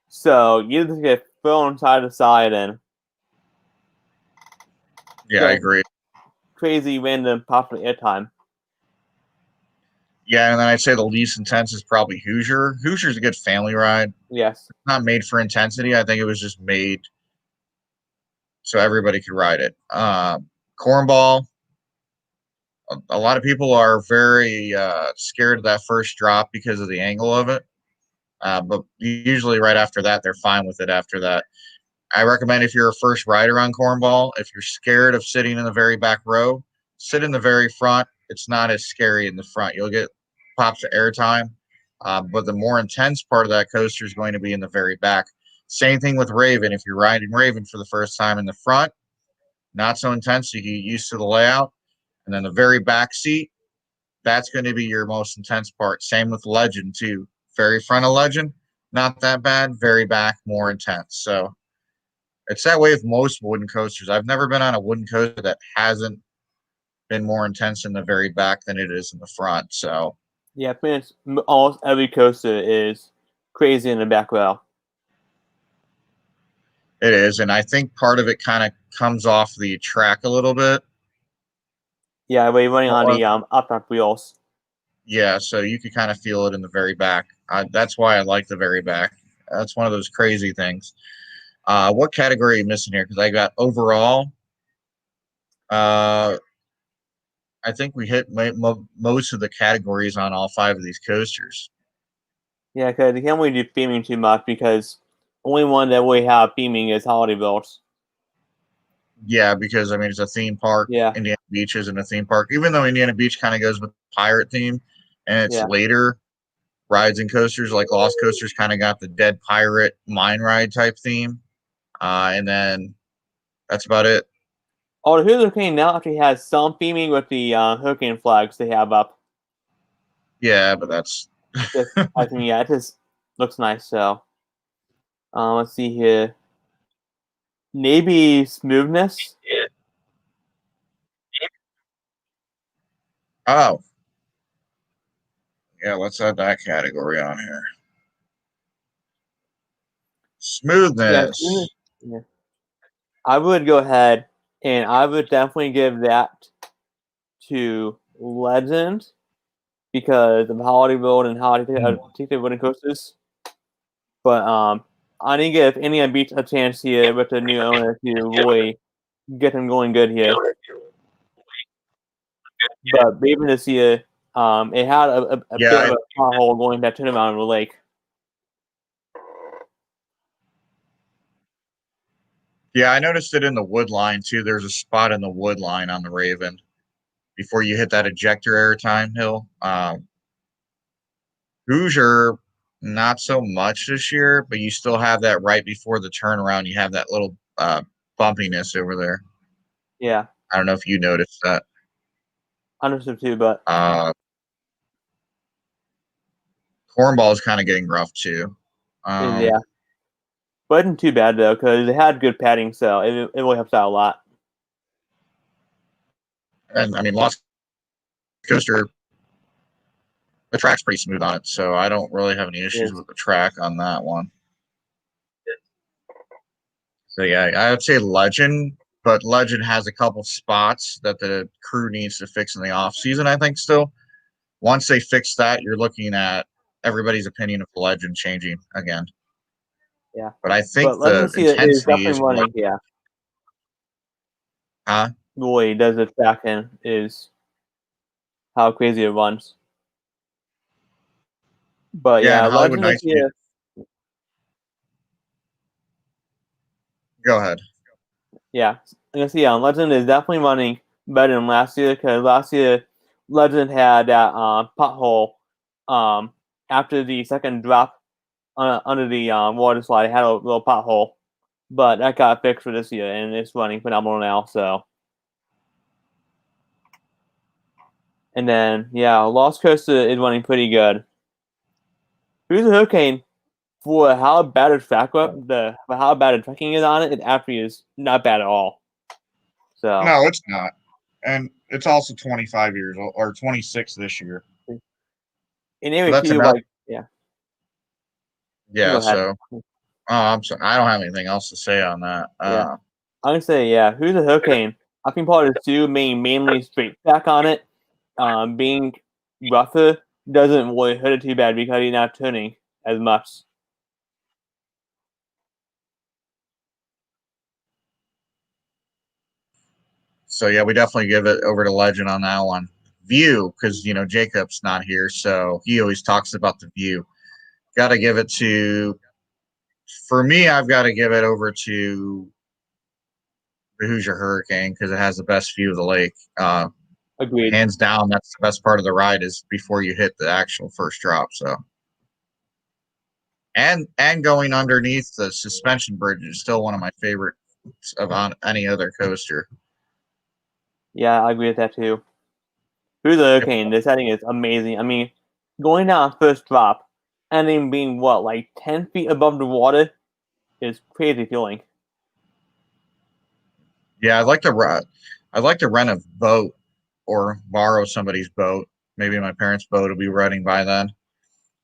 So you just get thrown side to side and
Yeah, I agree.
crazy random popular airtime.
Yeah, and then I'd say the least intense is probably Hoosier. Hoosier's a good family ride.
Yes.
It's not made for intensity. I think it was just made so everybody could ride it. Cornball. A lot of people are very scared of that first drop because of the angle of it. But usually right after that, they're fine with it after that. I recommend if you're a first rider on Cornball, if you're scared of sitting in the very back row, sit in the very front. It's not as scary in the front. You'll get pops of airtime, but the more intense part of that coaster is going to be in the very back. Same thing with Raven. If you're riding Raven for the first time in the front, not so intense, so you get used to the layout. And then the very back seat, that's going to be your most intense part. Same with Legend, too. Very front of Legend, not that bad. Very back, more intense. So it's that way with most wooden coasters. I've never been on a wooden coaster that hasn't been more intense in the very back than it is in the front. So
Yeah, pretty much almost every coaster is crazy in the back row.
it is. And I think part of it kind of comes off the track a little bit.
Yeah, we're running on the up wheels.
Yeah, so you could kind of feel it in the very back. That's why I like the very back. That's one of those crazy things. What category are you missing here? Because I got overall. I think we hit most of the categories on all 5 of these coasters.
Yeah, because you can't really do theming too much because only one that we have theming is Holiday Builds.
Yeah, because I mean it's a theme park.
Yeah.
Indiana Beach isn't a theme park, even though Indiana Beach kind of goes with pirate theme, and it's later rides and coasters like Lost Coasters kind of got the dead pirate mine ride type theme, and then that's about it.
Oh, the Hoosier King now actually has some theming with the hurricane flags they have up.
Yeah, but that's.
I think yeah, it just looks nice. So, let's see here. Maybe Smoothness.
Oh, yeah, let's add that category on here. Smoothness.
Yeah. I would go ahead and I would definitely give that to Legend because of Holiday Build and how I take the wooden coasters. But I need to give Indiana Beach a chance here with the new owner to really get them going good here. But even this year, it had a bit of a pothole going back to the mountain of the lake.
Yeah, I noticed it in the wood line too. There's a spot in the wood line on the Raven before you hit that ejector airtime hill. Hoosier, not so much this year, but you still have that right before the turnaround. You have that little bumpiness over there.
Yeah.
I don't know if you noticed that.
Understood too, but
Cornball is kind of getting rough too.
Yeah. But it isn't too bad though, because it had good padding, so it really helps out a lot.
And I mean, Lost Coaster, the track's pretty smooth on it, so I don't really have any issues with the track on that one. So yeah, I would say Legend, but Legend has a couple spots that the crew needs to fix in the off season. I think still, once they fix that, you're looking at everybody's opinion of the Legend changing again.
Yeah,
but I think the intensity is
running. Yeah, the way he does it back in is how crazy it runs. But yeah,
Hollywood Nights. Go ahead.
Yeah, I guess Legend is definitely running better than last year because last year Legend had that pothole after the second drop under the water slide. It had a little pothole, but that got fixed for this year and it's running phenomenal now. So, and then Lost Coaster is running pretty good. Who's a Hurricane? For how bad its track how bad the tracking is on it, it actually is not bad at all. So
no, it's not, and it's also 25 years old or 26 this year.
And anyway, too, like
yeah. So, I'm sorry, I don't have anything else to say on that.
I'm gonna say who's a Hurricane? I think part of the two mainly straight track on it. Being rougher doesn't really hurt it too bad because you're not turning as much.
So yeah, we definitely give it over to Legend on that one. View, because Jacob's not here, so he always talks about the view. got to give it to. For me, I've got to give it over to the Hoosier Hurricane because it has the best view of the lake.
Agreed.
Hands down, that's the best part of the ride is before you hit the actual first drop. So, and going underneath the suspension bridge is still one of my favorites of on any other coaster.
Yeah, I agree with that too. Through the Hurricane, this setting is amazing. I mean, going down first drop and then being what, like 10 feet above the water is crazy feeling.
Yeah, I'd like to rent a boat or borrow somebody's boat. Maybe my parents' boat will be running by then,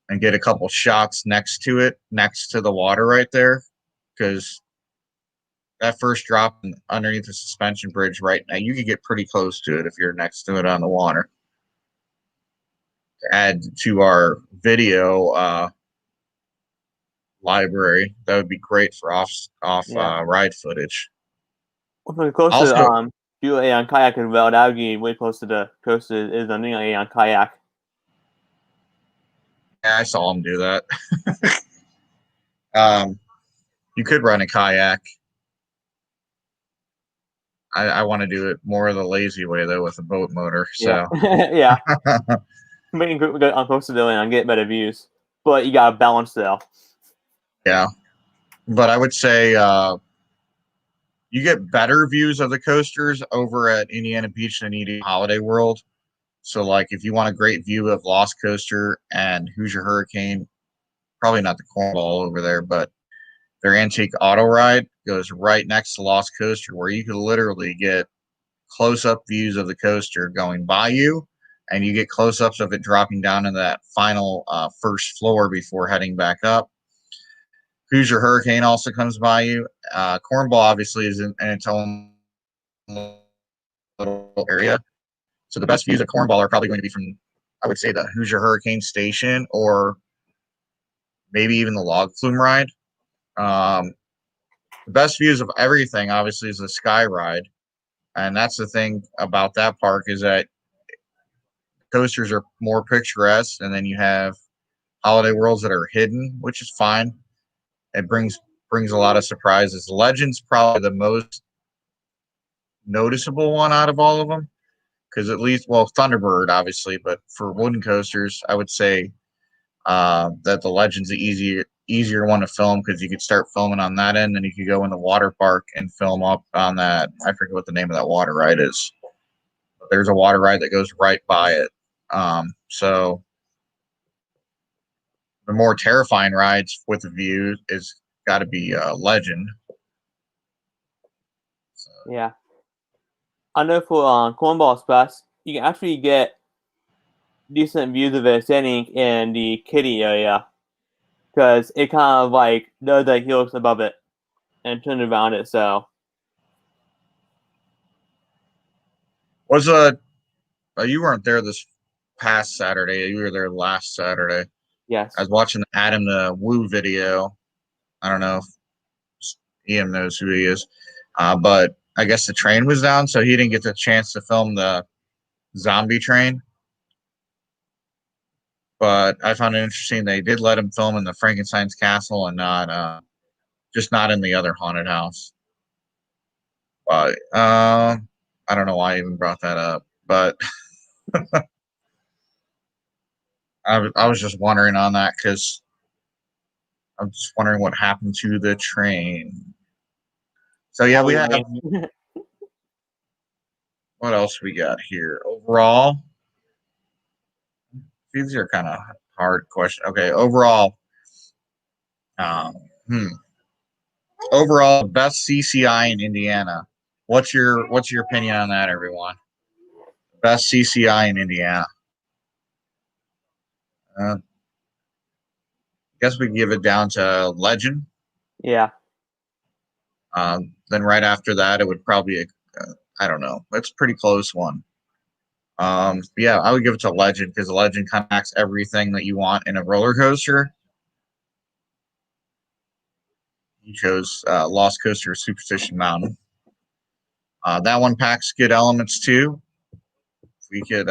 and get a couple shots next to it, next to the water right there, because that first drop underneath the suspension bridge right now, you could get pretty close to it if you're next to it on the water. To add to our video library, that would be great for off
Yeah.
ride footage.
We're close to
Also,
do a on kayak as well. That would be way close to the coast is on a on kayak.
yeah, I saw him do that. You could run a kayak. I want to do it more the lazy way though with a boat motor.
Yeah.
So
Yeah. Making good on close to the land and get better views. But you gotta balance though.
yeah, but I would say you get better views of the coasters over at Indiana Beach than you do Holiday World. So, like, if you want a great view of Lost Coaster and Hoosier Hurricane, probably not the Cornball over there, but their antique auto ride goes right next to Lost Coaster, where you could literally get close-up views of the coaster going by you, and you get close-ups of it dropping down in that final first floor before heading back up. Hoosier Hurricane also comes by you. Cornball obviously is in its own little area. So the best views of Cornball are probably going to be from, I would say, the Hoosier Hurricane Station or maybe even the log flume ride. The best views of everything, obviously, is the Sky Ride. And that's the thing about that park is that coasters are more picturesque, and then you have Holiday Worlds that are hidden, which is fine. It brings a lot of surprises. Legend's probably the most noticeable one out of all of them because at least, well, Thunderbird obviously, but for wooden coasters, I would say that the Legend's the easier one to film because you could start filming on that end, and you could go in the water park and film up on that. I forget what the name of that water ride is. But there's a water ride that goes right by it. So the more terrifying rides with the view is got to be Legend. So,
Yeah. I know for Cornball Express, you can actually get decent views of it standing in the kiddie area because it kind of like does the helix above it and turns around it. So
was you weren't there this past Saturday? You were there last Saturday. I
yes,
was watching the Adam the Woo video. I don't know if Ian knows who he is, but I guess the train was down, so he didn't get the chance to film the zombie train. But I found it interesting they did let him film in the Frankenstein's castle and not just not in the other haunted house. But I don't know why I even brought that up, but I was just wondering on that because I'm just wondering what happened to the train. So yeah, we have what else we got here overall. These are kind of hard questions. Okay, overall, um, hmm, overall best CCI in Indiana. What's your opinion on that, everyone? Best CCI in Indiana. Guess we can give it down to Legend.
yeah,
Then right after that, it would probably I don't know. That's a pretty close one. Yeah, I would give it to Legend because Legend kind of acts everything that you want in a roller coaster. You chose Lost Coaster Superstition Mountain. That one packs good elements too. We could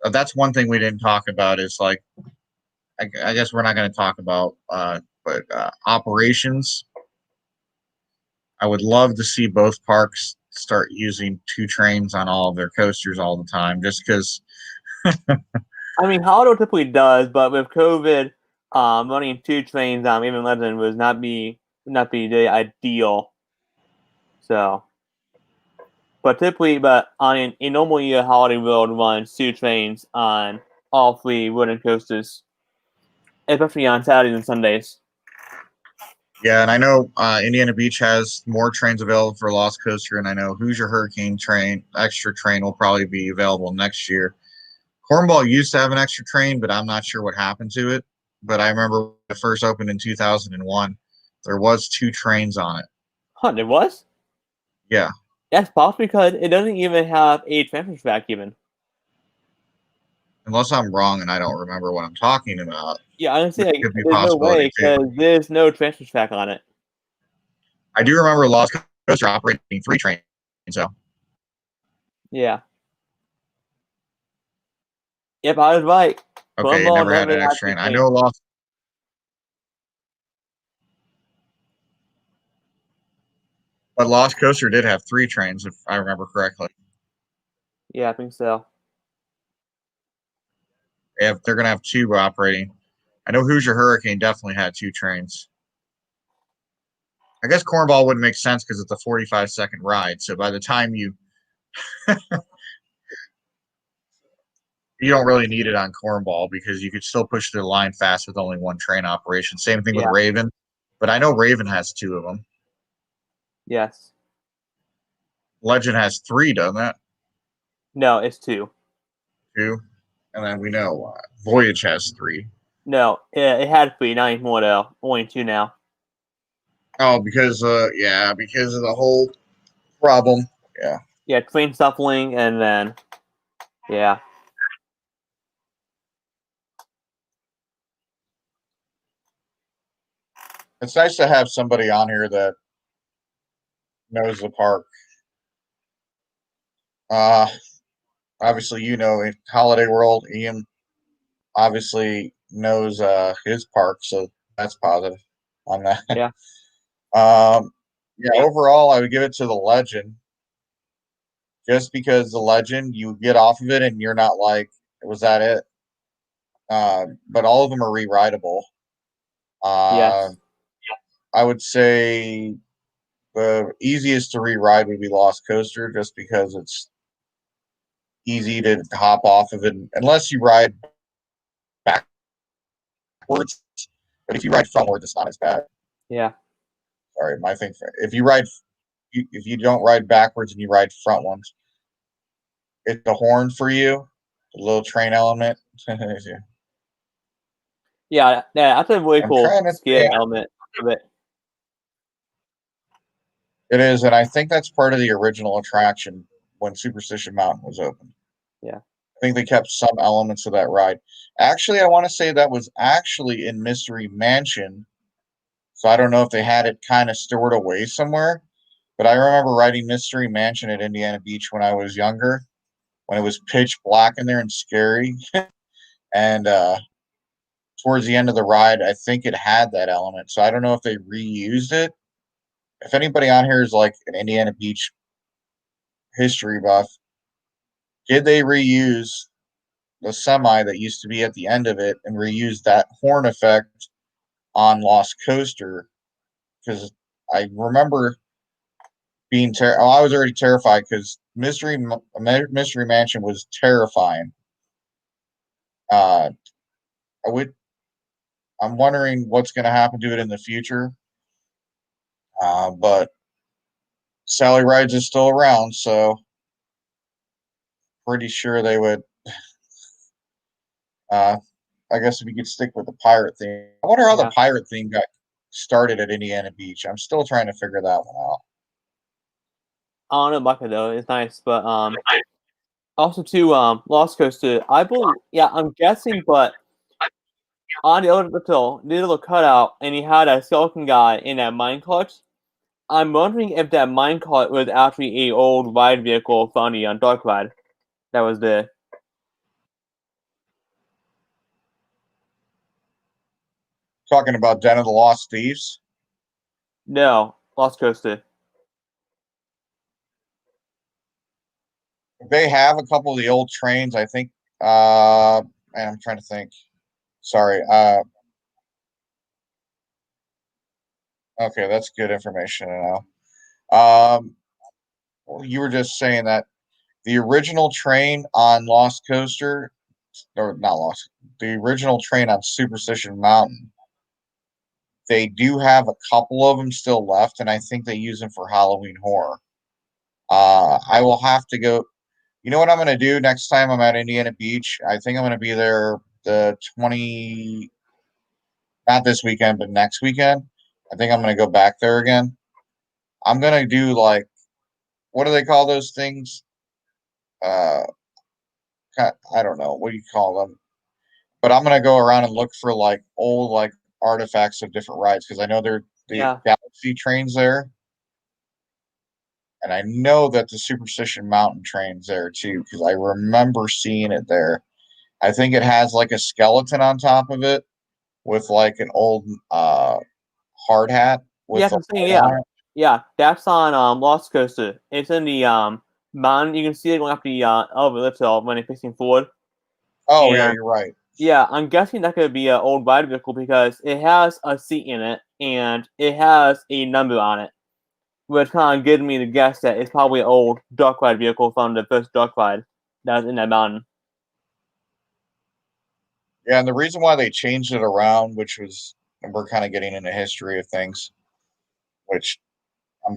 that's one thing we didn't talk about is like I guess we're not going to talk about but operations. I would love to see both parks start using 2 trains on all of their coasters all the time, just because.
I mean, Holiday typically does, but with COVID, running 2 trains on even Legend would not be the ideal. So, but on a normal year, Holiday World runs 2 trains on all 3 wooden coasters, especially on Saturdays and Sundays.
Yeah, and I know Indiana Beach has more trains available for Lost Coaster, and I know Hoosier Hurricane train extra train will probably be available next year. Cornball used to have an extra train, but I'm not sure what happened to it. But I remember when it first opened in 2001, there was 2 trains on it.
Huh, there was?
Yeah.
That's possible because it doesn't even have a transfer track even.
Unless I'm wrong and I don't remember what I'm talking about.
Yeah, honestly,
Which
like,
could be a
there's no
possibility
way
too.
because there's no transfer track on it.
I do remember Lost Coaster operating 3 trains, so.
Yeah. Yep, I was right.
Okay, it
Cornball
never had
never
an
had
extra
2
train. I
trains.
know Lost. But Lost Coaster did have 3 trains, if I remember correctly.
Yeah, I think so.
They're going to have 2 operating. I know Hoosier Hurricane definitely had 2 trains. I guess Cornball wouldn't make sense because it's a 45-second ride. So by the time you don't really need it on Cornball because you could still push the line fast with only 1 train operation. Same thing with
Yeah.
Raven, but I know Raven has 2 of them.
Yes.
Legend has 3, doesn't it?
No, it's 2.
2, and then we know Voyage has 3.
No, it had 3, not anymore though. Only 2 now.
Oh, because of the whole problem. Yeah.
Yeah, train shuffling and then yeah.
It's nice to have somebody on here that knows the park. Uh, obviously, Holiday World. Ian obviously knows his park, so that's positive on that.
Yeah.
Yeah. Overall, I would give it to the Legend, just because the Legend, you get off of it and you're not like, was that it? But all of them are re-rideable.
Yes.
I would say the easiest to re-ride would be Lost Coaster, just because it's easy to hop off of it, unless you ride backwards. But if you ride frontwards, it's not as bad.
Yeah.
Sorry, my thing. If you don't ride backwards and you ride front ones, it's the horn for you, the little train element.
Yeah, that's a really
I'm
cool
trying to
scare
think.
element of it.
It is, and I think that's part of the original attraction when Superstition Mountain was open.
Yeah.
I think they kept some elements of that ride. Actually, I want to say that was actually in Mystery Mansion. So I don't know if they had it kind of stored away somewhere. But I remember riding Mystery Mansion at Indiana Beach when I was younger, when it was pitch black in there and scary. And towards the end of the ride, I think it had that element. So I don't know if they reused it. If anybody on here is like an Indiana Beach history buff, did they reuse the semi that used to be at the end of it and reuse that horn effect on Lost Coaster? Because I remember I was already terrified because Mystery Mansion was terrifying. Uh, I'm wondering what's going to happen to it in the future. But Sally Rides is still around, so pretty sure they would. Uh, I guess if you could stick with the pirate theme. I wonder how the pirate theme got started at Indiana Beach. I'm still trying to figure that one out.
I don't know about it though. It's nice, but also too Lost Coaster. I believe. Yeah, I'm guessing, but on the other little cutout, and he had a skeleton guy in that minecart. I'm wondering if that minecart was actually a old ride vehicle from the Dark Ride that was there.
Talking about Den of the Lost Thieves.
No, Lost Coaster.
They have a couple of the old trains. I think. And I'm trying to think. Sorry. Okay, that's good information to know. Well, you were just saying that the original train on Lost Coaster, or not Lost, the original train on Superstition Mountain, they do have a couple of them still left, and I think they use them for Halloween Horror. I will have to go. You know what I'm going to do next time I'm at Indiana Beach? I think I'm going to be there the 20, not this weekend, but next weekend. I think I'm going to go back there again. I'm going to do like, what do they call those things? Uh, I don't know. What do you call them? But I'm going to go around and look for like old like artifacts of different rides because I know they're the
Yeah.
Galaxy trains there. And I know that the Superstition Mountain train's there too, because I remember seeing it there. I think it has like a skeleton on top of it with like an old hard hat
Yeah,
with a
I'm saying,
light
yeah.
on it.
Yeah, that's on Lost Coaster. It's in the mountain. You can see it going up the elevator lift when it's facing forward.
Oh yeah,
And
you're right.
yeah, I'm guessing that could be an old ride vehicle because it has a seat in it and it has a number on it, which kind of gives me to guess that it's probably an old dark ride vehicle from the first dark ride that was in that mountain.
Yeah, and the reason why they changed it around, which was, and we're kind of getting into history of things, which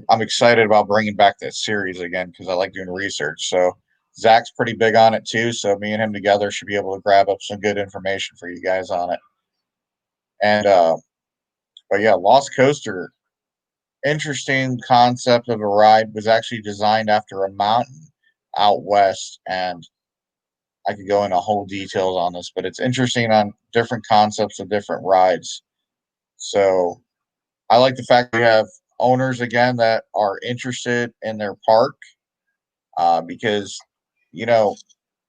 I'm excited about bringing back that series again because I like doing research. So Zach's pretty big on it too. So me and him together should be able to grab up some good information for you guys on it. And but yeah, Lost Coaster, interesting concept of a ride, was actually designed after a mountain out west, and I could go into whole details on this, but it's interesting on different concepts of different rides. So I like the fact we have owners again that are interested in their park because you know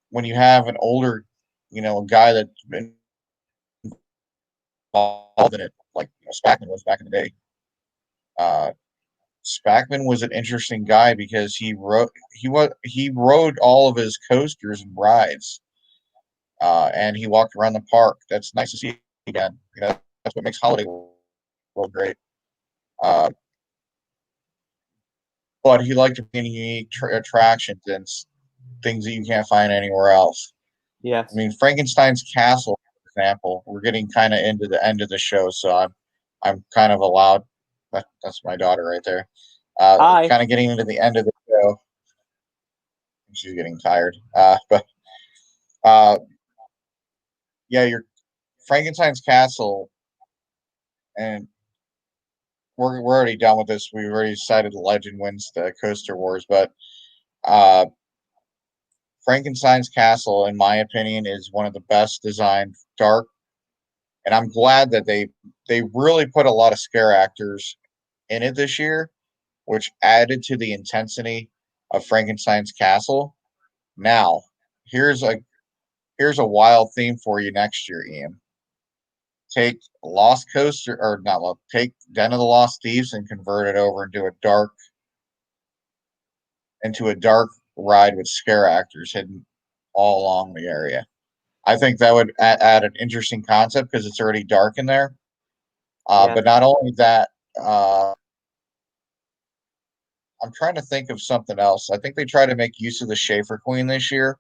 when you have an older, a guy that's been involved in it, like Spackman was back in the day. Uh, Spackman was an interesting guy because he rode all of his coasters and rides, and he walked around the park. That's nice to see again. That's what makes Holiday World great. Uh, but he liked to bring unique attractions and things that you can't find anywhere else. I
Yes.
mean, Frankenstein's Castle, for example. We're getting kind of into the end of the show, so I'm kind of allowed. That's my daughter right there.
Hi.
Kind of getting into the end of the show. She's getting tired. But uh, yeah, your Frankenstein's Castle, and we're already done with this. We've already decided Legend wins the Coaster Wars, but uh, Frankenstein's Castle, in my opinion, is one of the best designed dark. And I'm glad that they really put a lot of scare actors in it this year, which added to the intensity of Frankenstein's Castle. Now, here's a here's a wild theme for you next year, Ian. Take Lost Coaster or not take Den of the Lost Thieves and convert it over into a dark ride with scare actors hidden all along the area. I think that would add an interesting concept because it's already dark in there.
Yeah.
But not only that, I'm trying to think of something else. I think they try to make use of the Schaefer Queen this year.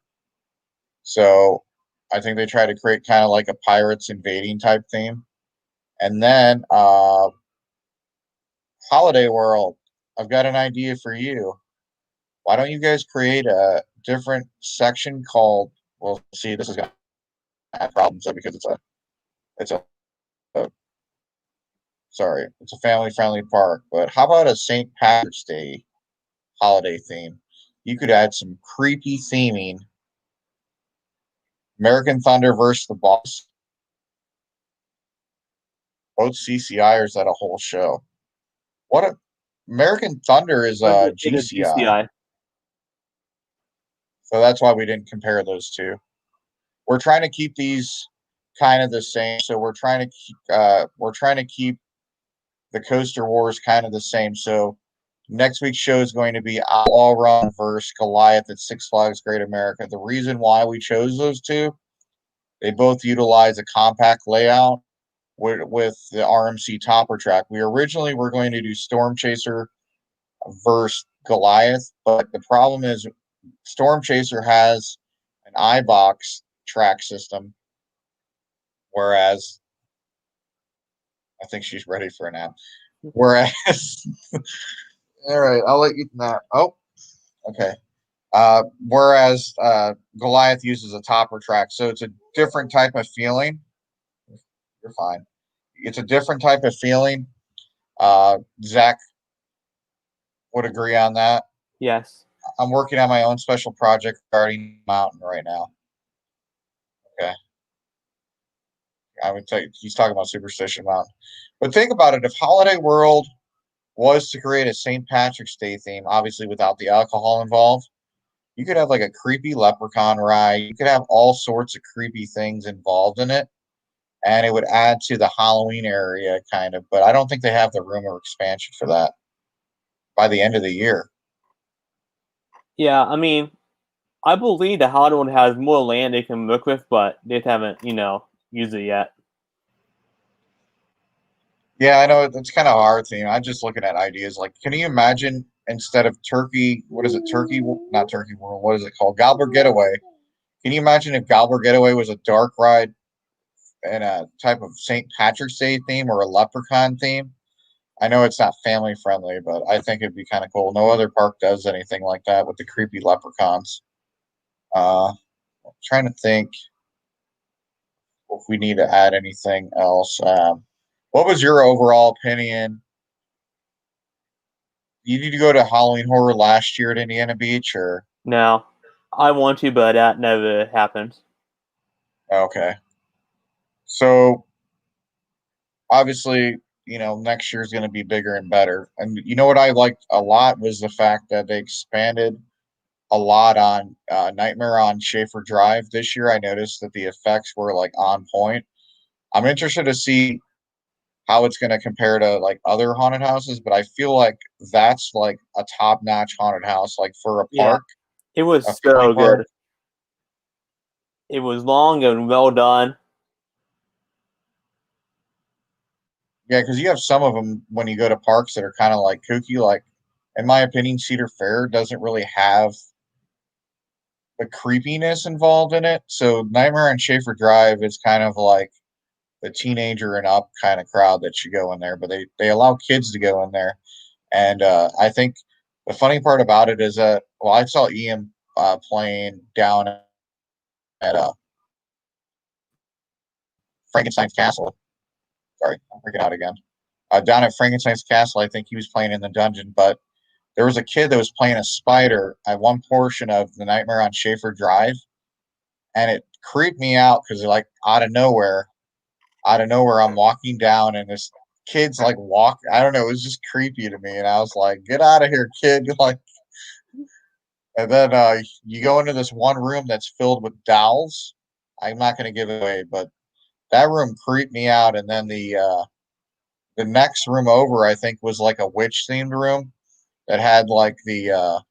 So I think they try to create kind of like a pirates invading type theme. And then Holiday World, I've got an idea for you. Why don't you guys create a different section called? Well, see, this is gonna have problems because it's a sorry, it's a family friendly park. But how about a St. Patrick's Day holiday theme? You could add some creepy theming. American Thunder versus the Boss. Both CCI, or is that a whole show? What a American Thunder is
It is
GCI.
GCI.
So that's why we didn't compare those two. We're trying to keep these kind of the same. So we're trying to keep the Coaster Wars kind of the same. So next week's show is going to be Outlaw Run versus Goliath at Six Flags Great America. The reason why we chose those two, they both utilize a compact layout with the RMC topper track. We originally were going to do Storm Chaser versus Goliath, but the problem is Storm Chaser has an iBox track system, whereas I think she's ready for a nap. Whereas, all right, I'll let you nap. Oh, okay. Whereas Goliath uses a topper track, so it's a different type of feeling. You're fine. It's a different type of feeling. Zach would agree on that.
Yes.
I'm working on my own special project regarding Mountain right now. Okay. I would tell you, he's talking about Superstition Mountain. But think about it. If Holiday World was to create a St. Patrick's Day theme, obviously without the alcohol involved, you could have like a creepy leprechaun ride. You could have all sorts of creepy things involved in it. And it would add to the Halloween area kind of. But I don't think they have the room or expansion for that by the end of the year.
Yeah, I mean, I believe the Hollywood has more land they can work with, but they haven't, used it yet.
Yeah, I know it's kind of a hard thing. I'm just looking at ideas. Like, can you imagine instead of Turkey, what is it? Turkey, not Turkey World. What is it called? Gobbler Getaway. Can you imagine if Gobbler Getaway was a dark ride and a type of St. Patrick's Day theme or a leprechaun theme? I know it's not family friendly, but I think it'd be kind of cool. No other park does anything like that with the creepy leprechauns. I'm trying to think if we need to add anything else. What was your overall opinion? You need to go to Halloween Horror last year at Indiana Beach, or
No, I want to, but that never happened.
okay. So obviously, next year is going to be bigger and better. And you know what I liked a lot was the fact that they expanded a lot on Nightmare on Schaefer Drive this year. I noticed that the effects were like on point. I'm interested to see how it's going to compare to like other haunted houses, but I feel like that's like a top-notch haunted house, like for a
Yeah,
park,
it
a
was
family
so
park.
good. It was long and well done.
Yeah, because you have some of them when you go to parks that are kind of like kooky. Like, in my opinion, Cedar Fair doesn't really have the creepiness involved in it. So Nightmare on Schaefer Drive is kind of like the teenager and up kind of crowd that should go in there, but they allow kids to go in there. And I think the funny part about it is that, well, I saw Ian playing down at Frankenstein's Castle. Sorry, I'm freaking out again. Down at Frankenstein's Castle, I think he was playing in the dungeon, but there was a kid that was playing a spider at one portion of the Nightmare on Schaefer Drive, and it creeped me out because like out of nowhere, I'm walking down and this kid's like walk. I don't know. It was just creepy to me, and I was like, "Get out of here, kid!" Like, and then you go into this one room that's filled with dolls. I'm not going to give it away, but that room creeped me out. And then the next room over, I think, was like a witch themed room that had like the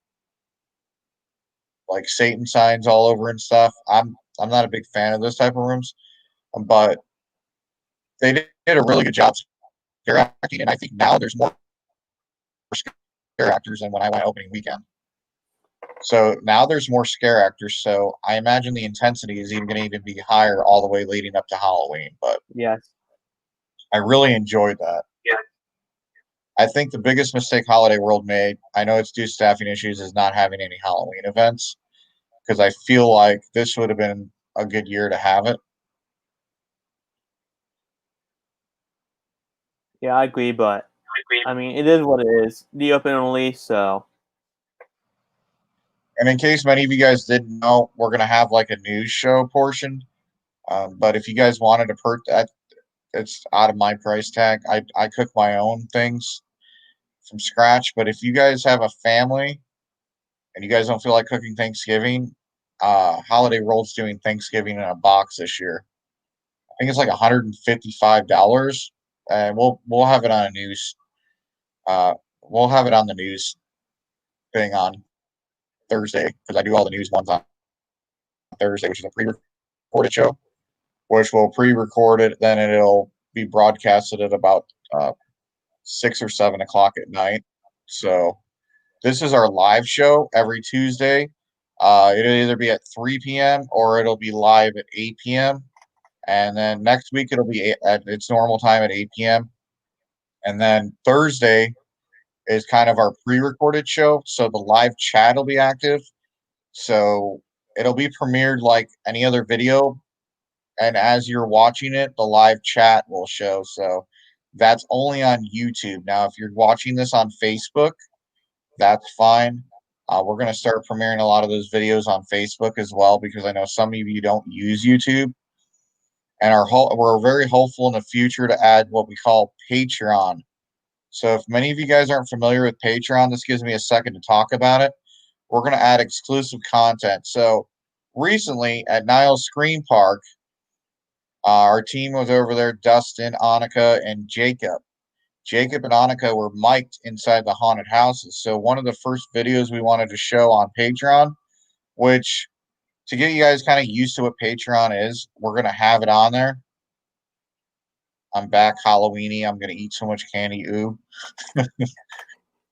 like Satan signs all over and stuff. I'm not a big fan of those type of rooms, but they did a really good job scare acting, and I think now there's more scare actors than when I went opening weekend. So now there's more scare actors. So I imagine the intensity is even going to even be higher all the way leading up to Halloween. But
Yes.
I really enjoyed that.
Yeah.
I think the biggest mistake Holiday World made, I know it's due to staffing issues, is not having any Halloween events, because I feel like this would have been a good year to have it.
Yeah, I agree, but I mean, it is what it is. The open only, so
And in case many of you guys didn't know, we're going to have like a news show portion. But if you guys wanted to perk that, it's out of my price tag. I cook my own things from scratch. But if you guys have a family and you guys don't feel like cooking Thanksgiving, Holiday World's doing Thanksgiving in a box this year. think it's like $155, and we'll have it on a news. We'll have it on the news thing on Thursday because I do all the news ones on Thursday, which is a pre-recorded show, which we'll pre-record it, then it'll be broadcasted at about 6 or 7 o'clock at night. So this is our live show every Tuesday. It'll either be at 3 p.m. or it'll be live at 8 p.m. And then next week it'll be at its normal time at 8 p.m. And then Thursday is kind of our pre-recorded show, so the live chat will be active. So it'll be premiered like any other video, and as you're watching it, the live chat will show. So that's only on YouTube. Now, if you're watching this on Facebook, that's fine. We're going to start premiering a lot of those videos on Facebook as well because I know some of you don't use YouTube. And we're very hopeful in the future to add what we call Patreon. So if many of you guys aren't familiar with Patreon, this gives me a second to talk about it. We're going to add exclusive content. So recently at Niles Screen Park, our team was over there, Dustin, Annika, and Jacob. Jacob and Annika were mic'd inside the haunted houses. So one of the first videos we wanted to show on Patreon, which to get you guys kind of used to what Patreon is, we're going to have it on there. I'm back Halloweeny. I'm going to eat so much candy. Ooh.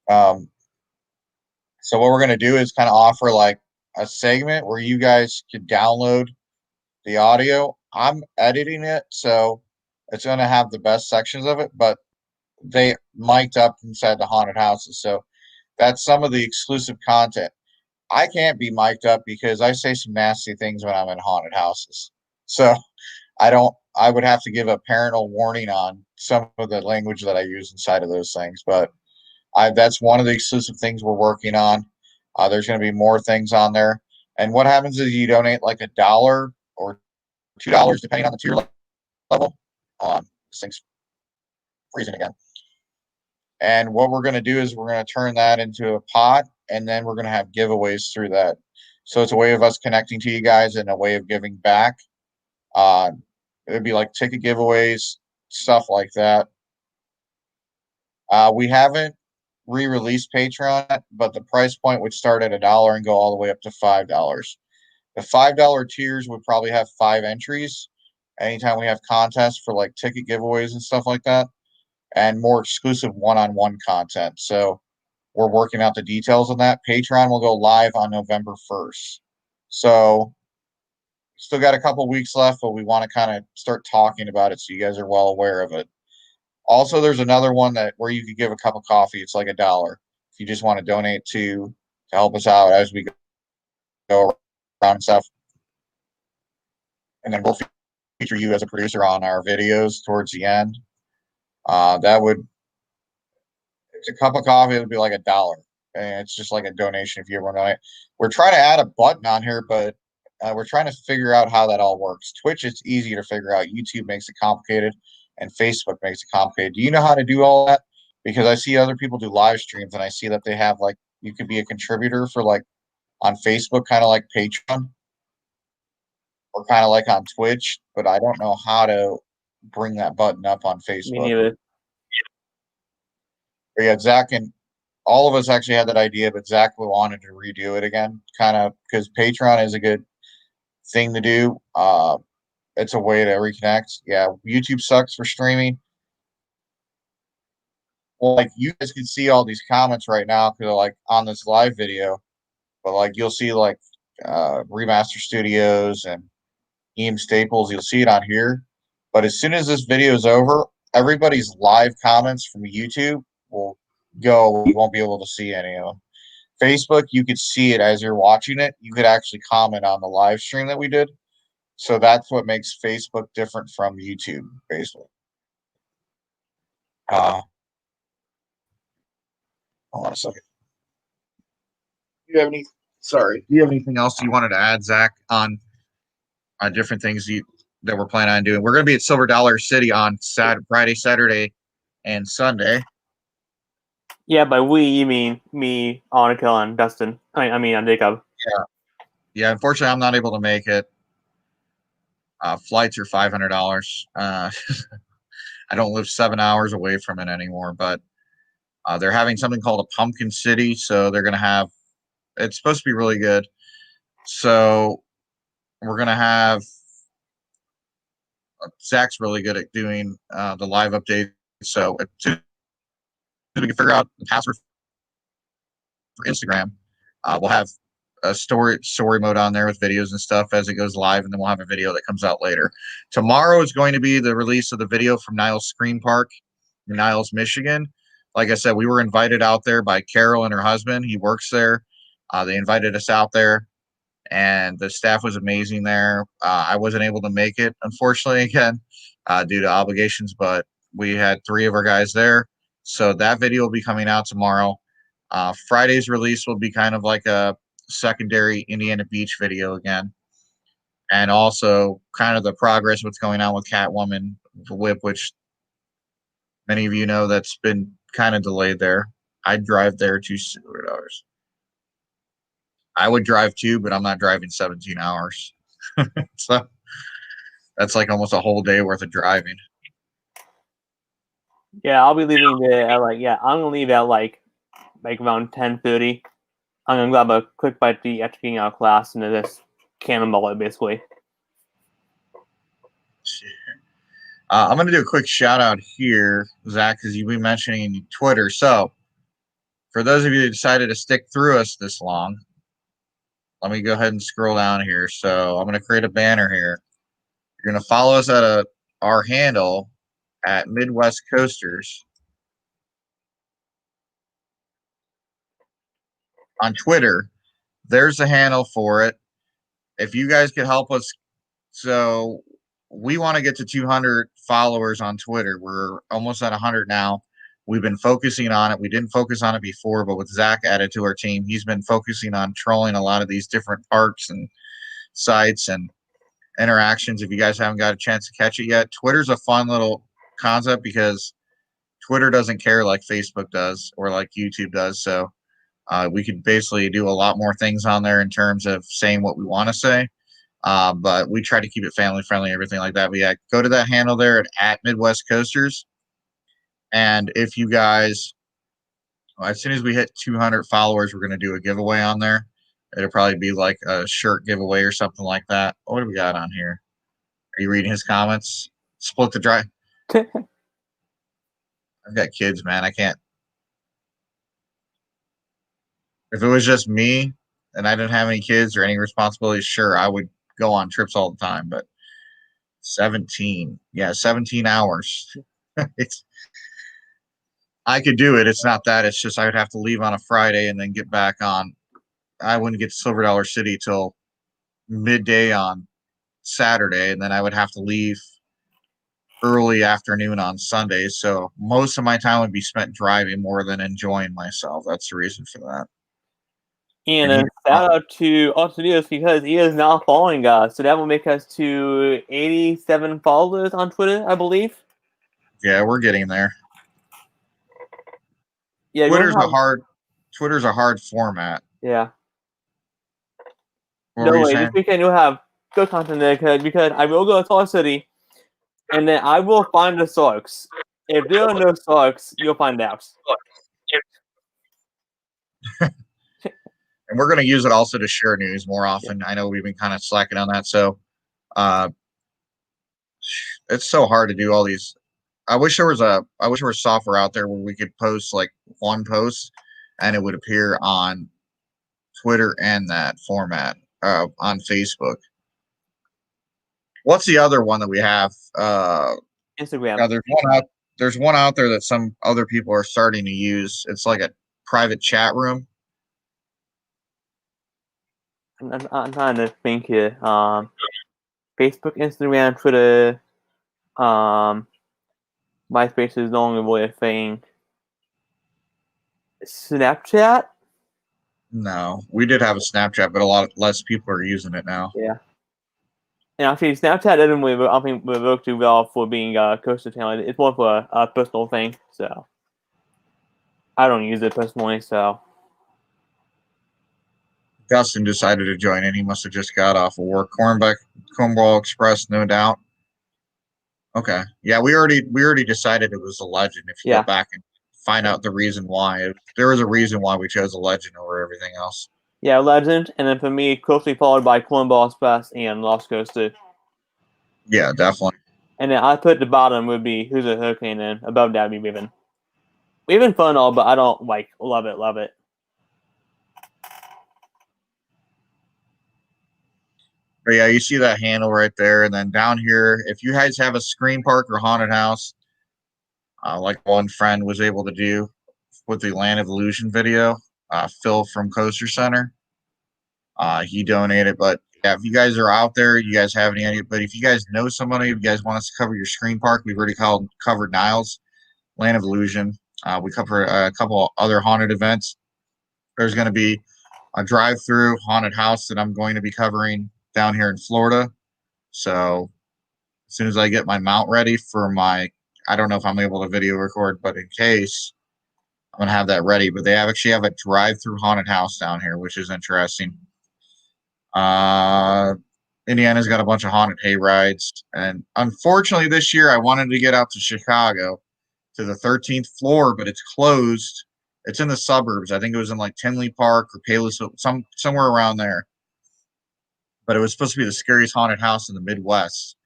So what we're going to do is kind of offer like a segment where you guys could download the audio. I'm editing it, so it's going to have the best sections of it, but they mic'd up inside the haunted houses. So that's some of the exclusive content. I can't be mic'd up because I say some nasty things when I'm in haunted houses. So I would have to give a parental warning on some of the language that I use inside of those things. But that's one of the exclusive things we're working on. There's going to be more things on there. And what happens is you donate like $1 or $2, depending on the tier level. This thing's freezing again. And what we're going to do is we're going to turn that into a pot, and then we're going to have giveaways through that. So it's a way of us connecting to you guys and a way of giving back. It'd be like ticket giveaways, stuff like that. We haven't re-released Patreon, but the price point would start at $1 and go all the way up to $5. The $5 tiers would probably have 5 entries anytime we have contests for like ticket giveaways and stuff like that, and more exclusive one-on-one content. So we're working out the details on that. Patreon will go live on November 1st. So still got a couple weeks left, but we want to kind of start talking about it so you guys are well aware of it. Also, there's another one that where you could give a cup of coffee. It's like $1 if you just want to donate to help us out as we go around and stuff. And then we'll feature you as a producer on our videos towards the end. It's a cup of coffee. It would be like $1, and it's just like a donation if you ever want to donate. We're trying to add a button on here, but we're trying to figure out how that all works. Twitch, it's easy to figure out. YouTube makes it complicated, and Facebook makes it complicated. Do you know how to do all that? Because I see other people do live streams, and I see that they have like you could be a contributor for like on Facebook, kind of like Patreon, or kind of like on Twitch. But I don't know how to bring that button up on Facebook.
Me neither.
But yeah, Zach and all of us actually had that idea, but Zach wanted to redo it again, kind of because Patreon is a good thing to do. It's a way to reconnect. Yeah, YouTube sucks for streaming. Well, like you guys can see all these comments right now because like on this live video, but like you'll see like Remaster Studios and Ian Staples. You'll see it on here. But as soon as this video is over, everybody's live comments from YouTube will go. You won't be able to see any of them. Facebook, you could see it as you're watching it. You could actually comment on the live stream that we did. So that's what makes Facebook different from YouTube, basically. Hold on a second. Do you have any? Sorry. Do you have anything else you wanted to add, Zach, on different things that we're planning on doing? We're going to be at Silver Dollar City on Friday, Saturday, and Sunday.
Yeah, by we you mean me, Annika, and Dustin. I mean, Jacob.
Yeah. Unfortunately, I'm not able to make it. Flights are $500. I don't live 7 hours away from it anymore, but they're having something called a Pumpkin City, so they're going to have. It's supposed to be really good. So we're going to have. Zach's really good at doing the live updates, so as soon as we can figure out the password for Instagram, we'll have a story mode on there with videos and stuff as it goes live, and then we'll have a video that comes out later. Tomorrow is going to be the release of the video from Niles Screen Park in Niles, Michigan. Like I said, we were invited out there by Carol and her husband. He works there. They invited us out there, and the staff was amazing there. I wasn't able to make it, unfortunately, again, due to obligations, but we had 3 of our guys there. So that video will be coming out tomorrow. Friday's release will be kind of like a secondary Indiana Beach video again. And also kind of the progress, what's going on with Catwoman, the whip, which many of you know that's been kind of delayed there. I'd drive there to $600. I would drive too, but I'm not driving 17 hours. So that's like almost a whole day worth of driving.
Yeah, I'll be leaving there at I'm gonna leave at around 10:30. I'm gonna grab a quick bite to eat after getting out of class and then just cannonball it basically.
I'm going to do a quick shout out here, Zach, because you've been mentioning Twitter. So for those of you who decided to stick through us this long, let me go ahead and scroll down here. So I'm going to create a banner here. You're going to follow us at our handle at Midwest Coasters on Twitter. There's the handle for it. If you guys could help us, so we want to get to 200 followers on Twitter. We're almost at 100 now. We've been focusing on it. We didn't focus on it before, but with Zach added to our team, he's been focusing on trolling a lot of these different parks and sites and interactions. If you guys haven't got a chance to catch it yet, Twitter's a fun little concept because Twitter doesn't care like Facebook does or like YouTube does. So we could basically do a lot more things on there in terms of saying what we want to say. But we try to keep it family friendly, everything like that. But yeah, go to that handle there at Midwest Coasters. And if you guys, as soon as we hit 200 followers, we're going to do a giveaway on there. It'll probably be like a shirt giveaway or something like that. What do we got on here? Are you reading his comments? Split the dry. I've got kids, man. I can't. If it was just me and I didn't have any kids or any responsibilities, sure, I would go on trips all the time. But 17 hours. I could do it. It's not that. It's just I would have to leave on a Friday and then get back on. I wouldn't get to Silver Dollar City till midday on Saturday, and then I would have to leave early afternoon on Sunday. So most of my time would be spent driving more than enjoying myself. That's the reason for that.
And a shout out to Arturius because he is now following us. So that will make us to 87 followers on Twitter, I believe.
Yeah, we're getting there.
Yeah,
Twitter's a hard format.
Yeah.
What
No way, this weekend you'll have good content there because I will go to Salt City and then I will find the Sarks. If there are no Sarks, you'll find out.
And we're going to use it also to share news more often. Yeah. I know we've been kind of slacking on that. So it's so hard to do all these. I wish there was software out there where we could post like one post and it would appear on Twitter and that format on Facebook. What's the other one that we have?
Instagram.
There's one out there that some other people are starting to use. It's like a private chat room.
I'm trying to think here. Facebook, Instagram, Twitter, MySpace is no longer really a thing. Snapchat?
No, we did have a Snapchat, but a lot less people are using it now.
Yeah. And actually, Snapchat doesn't really, I think, work too well for being a coaster channel. It's more for a personal thing, so I don't use it personally. So
Dustin decided to join in. He must have just got off of work. Cornball Express, no doubt. Okay. Yeah, we already decided it was a legend. If you go back and find out the reason why, there was a reason why we chose a legend over everything else.
Yeah, legend, and then for me, closely followed by Cornball Express and Lost Coaster.
Yeah, definitely.
And then I put the bottom would be Hoosier Hurricane, and above that would be Raven. Raven fun all, but I don't like love it.
But yeah, you see that handle right there, and then down here, if you guys have a screen park or haunted house, like one friend was able to do with the Land of Illusion video, Phil from Coaster Center, he donated. But yeah, if you guys are out there, you guys have any idea, but if you guys know somebody, if you guys want us to cover your screen park, we've already covered Niles, Land of Illusion. We cover a couple other haunted events. There's going to be a drive-through haunted house that I'm going to be covering down here in Florida. So as soon as I get my mount ready for my, I don't know if I'm able to video record, but in case, I'm going to have that ready. But they actually have a drive-through haunted house down here, which is interesting. Indiana's got a bunch of haunted hay rides. And unfortunately this year I wanted to get out to Chicago to the 13th floor, but it's closed. It's in the suburbs. I think it was in like Tinley Park or Palos, somewhere around there. But it was supposed to be the scariest haunted house in the Midwest.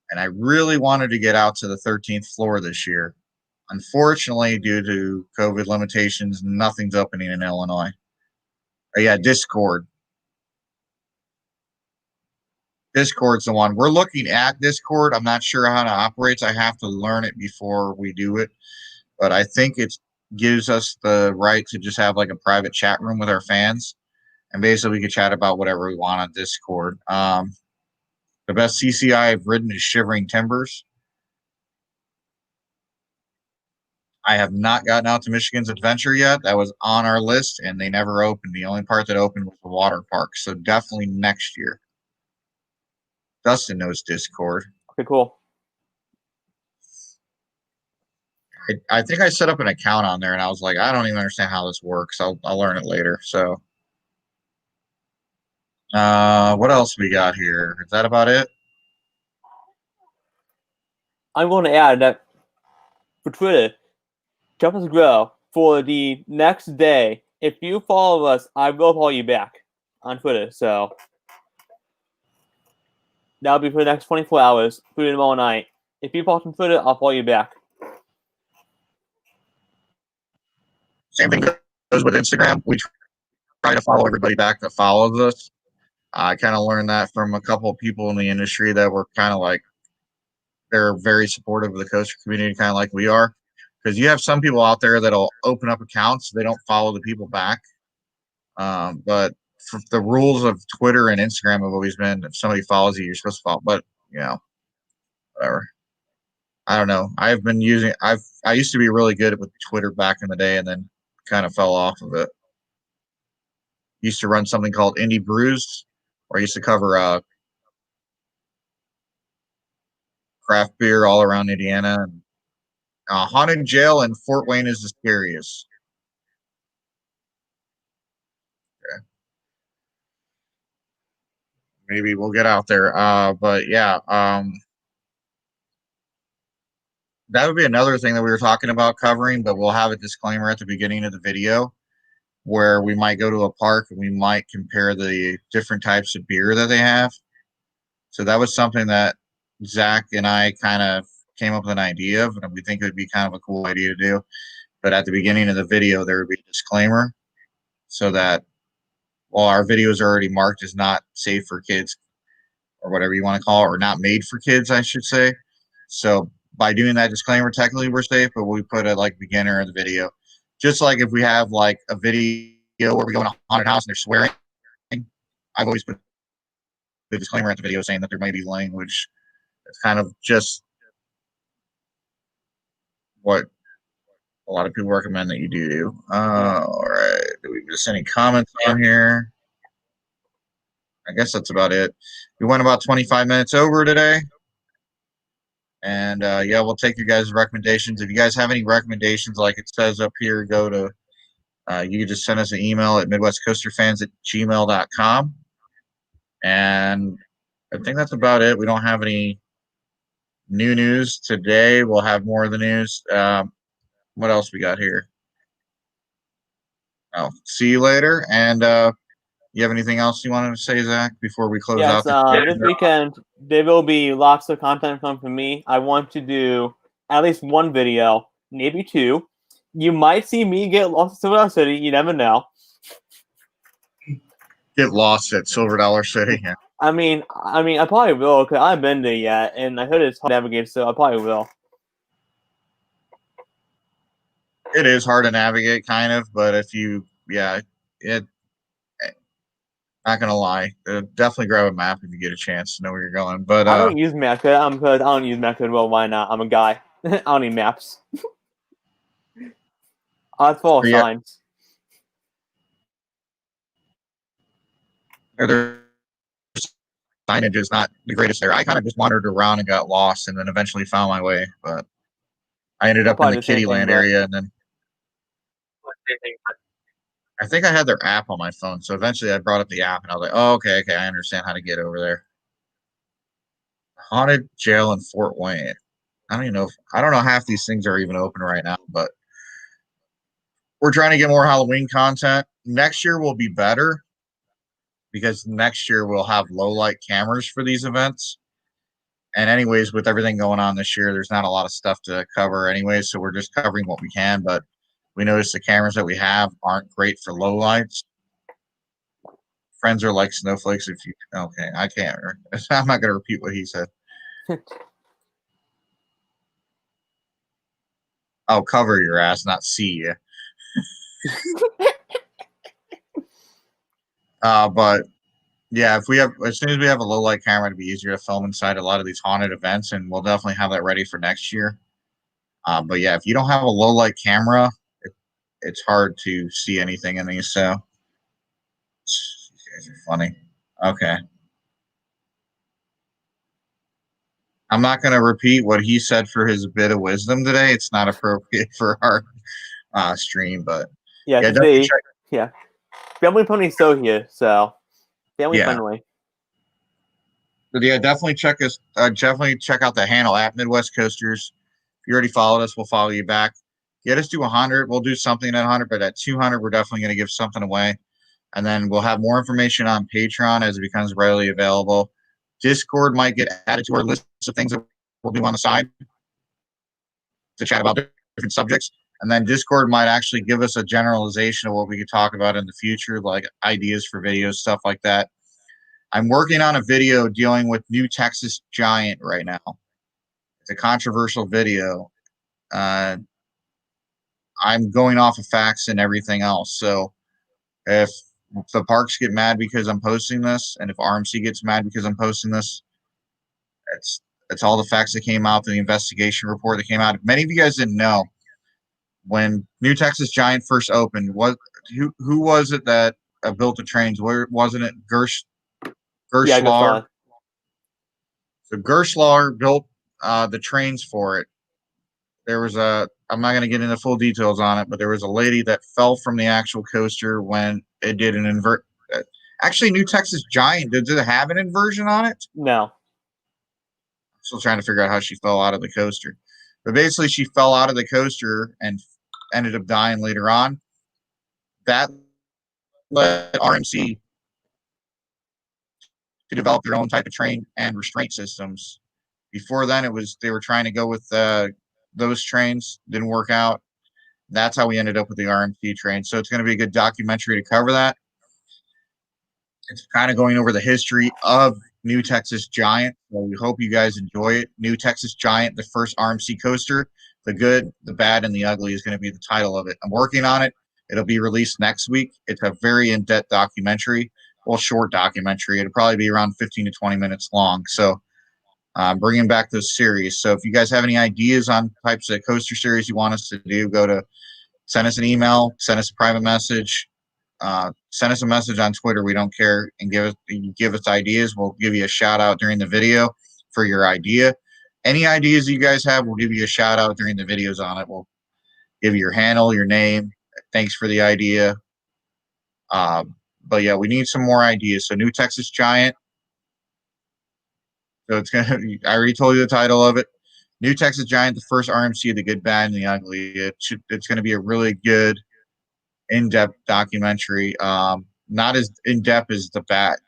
And I really wanted to get out to the 13th floor this year. Unfortunately, due to COVID limitations, nothing's opening in Illinois. Yeah, Discord. Discord's the one. We're looking at Discord. I'm not sure how it operates. I have to learn it before we do it. But I think it gives us the right to just have like a private chat room with our fans. And basically we can chat about whatever we want on Discord. The best CCI I've ridden is Shivering Timbers. I have not gotten out to Michigan's Adventure yet. That was on our list, and they never opened. The only part that opened was the water park. So definitely next year. Dustin knows Discord.
Okay, cool.
I think I set up an account on there, and I was like, I don't even understand how this works. I'll learn it later. So, what else we got here? Is that about it?
I'm going to add that for Twitter, Jump Us Grow for the next day. If you follow us, I will follow you back on Twitter. So that'll be for the next 24 hours, through tomorrow night. If you follow us on Twitter, I'll follow you back.
Same thing goes with Instagram. We try to follow everybody back that follows us. I kind of learned that from a couple of people in the industry that were kind of like, they're very supportive of the coaster community, kind of like we are. Because you have some people out there that'll open up accounts, they don't follow the people back. But for the rules of Twitter and Instagram have always been, if somebody follows you, you're supposed to follow. But whatever. I don't know. I used to be really good with Twitter back in the day, and then kind of fell off of it. Used to run something called Indie Brews, where I used to cover craft beer all around Indiana. And haunted jail in Fort Wayne is the scariest. Okay. Maybe we'll get out there. But yeah, that would be another thing that we were talking about covering, but we'll have a disclaimer at the beginning of the video where we might go to a park and we might compare the different types of beer that they have. So that was something that Zach and I kind of came up with an idea of, and we think it would be kind of a cool idea to do. But at the beginning of the video, there would be a disclaimer so that, well, our videos are already marked as not safe for kids or whatever you want to call it, or not made for kids, I should say. So by doing that disclaimer, technically we're safe, but we put a like beginner in the video. Just like if we have like a video where we go in a haunted house and they're swearing, I've always put the disclaimer at the video saying that there may be language. It's kind of just what a lot of people recommend that you do. All right. Do we just any comments on here? I guess that's about it. We went about 25 minutes over today. And yeah, we'll take you guys' recommendations. If you guys have any recommendations, like it says up here, go to You can just send us an email at midwestcoasterfans@gmail.com. And I think that's about it. We don't have any new news today. We'll have more of the news. What else we got here? Oh, see you later. And you have anything else you wanted to say, Zach, before we close
Yes,
out?
this weekend there will be lots of content from me. I want to do at least one video, maybe two. You might see me get lost in Silver Dollar City. You never know.
Get lost at Silver Dollar City. Yeah.
I mean, I probably will because I haven't been there yet, and I heard it's hard to navigate, so I probably will.
It is hard to navigate, kind of, but if you, not gonna lie, definitely grab a map if you get a chance to know where you're going. But
I don't use maps because I don't use maps. Well, why not? I'm a guy. I don't need maps. I follow signs.
Their signage is not the greatest there. I kind of just wandered around and got lost, and then eventually found my way. But I ended up in the Kittyland area, and then I think I had their app on my phone. So eventually I brought up the app, and I was like, "Oh, okay, I understand how to get over there." Haunted jail in Fort Wayne. I don't know half these things are even open right now, but we're trying to get more Halloween content. Next year will be better because next year we'll have low light cameras for these events. And anyways, with everything going on this year, there's not a lot of stuff to cover anyways, so we're just covering what we can. But we noticed the cameras that we have aren't great for low lights. Friends are like snowflakes. Okay, I can't. I'm not going to repeat what he said. I'll cover your ass, not see you. But yeah, as soon as we have a low light camera, it'll be easier to film inside a lot of these haunted events, and we'll definitely have that ready for next year. But yeah, if you don't have a low light camera, it's hard to see anything in these. So these guys are funny. Okay. I'm not going to repeat what he said for his bit of wisdom today. It's not appropriate for our stream, but
family pony here, so family friendly.
But yeah, definitely check us. Definitely check out the handle at Midwest Coasters. If you already followed us, we'll follow you back. Get us to 100. We'll do something at 100, but at 200, we're definitely going to give something away. And then we'll have more information on Patreon as it becomes readily available. Discord might get added to our list of things that we'll do on the side to chat about different subjects. And then Discord might actually give us a generalization of what we could talk about in the future, like ideas for videos, stuff like that. I'm working on a video dealing with New Texas Giant right now. It's a controversial video. I'm going off of facts and everything else. So if the parks get mad because I'm posting this, and if RMC gets mad because I'm posting this, it's all the facts that came out, the investigation report that came out. Many of you guys didn't know, when New Texas Giant first opened, who was it that built the trains? Where wasn't it? Gerschlager. So Gerschlager built the trains for it. There was I'm not going to get into full details on it, but there was a lady that fell from the actual coaster when it did an invert. Actually, New Texas Giant, did it have an inversion on it?
No.
Still trying to figure out how she fell out of the coaster. But basically, she fell out of the coaster and ended up dying later on. That led RMC to develop their own type of train and restraint systems. Before then, they were trying to go with those trains. Didn't work out. That's how we ended up with the RMC train. So it's going to be a good documentary to cover that. It's kind of going over the history of New Texas Giant. So we hope you guys enjoy it. New Texas Giant, the first RMC coaster. The Good, the Bad, and the Ugly is going to be the title of it. I'm working on it. It'll be released next week. It's a very in-depth documentary. Well, short documentary. It'll probably be around 15 to 20 minutes long. So bringing back this series. So if you guys have any ideas on types of coaster series you want us to do, send us an email, send us a private message, send us a message on Twitter. We don't care, and give us ideas. We'll give you a shout out during the video for your idea. Any ideas you guys have, we'll give you a shout out during the videos on it. We'll give you your handle, your name, Thanks for the idea. But yeah, we need some more ideas. So New Texas Giant. So it's gonna. I already told you the title of it. New Texas Giant, the first RMC, the good, bad, and the ugly. It's going to be a really good, in-depth documentary. Not as in-depth as the bat.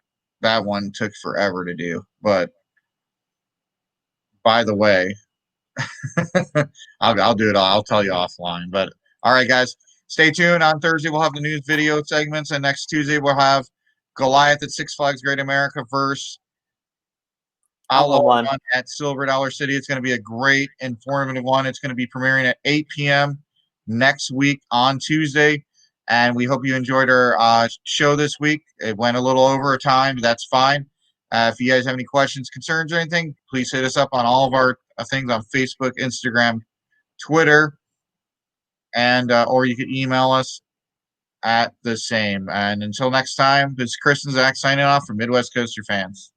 That one took forever to do. But by the way, I'll do it. I'll tell you offline. But all right, guys, stay tuned. On Thursday we'll have the news video segments, and next Tuesday we'll have Goliath at Six Flags Great America versus Outlaw
One.
One at Silver Dollar City. It's going to be a great, informative one. It's going to be premiering at 8 p.m. next week on Tuesday. And we hope you enjoyed our show this week. It went a little over time, but that's fine. If you guys have any questions, concerns, or anything, please hit us up on all of our things on Facebook, Instagram, Twitter, and or you can email us at the same. And until next time, this is Chris and Zach signing off for Midwest Coaster fans.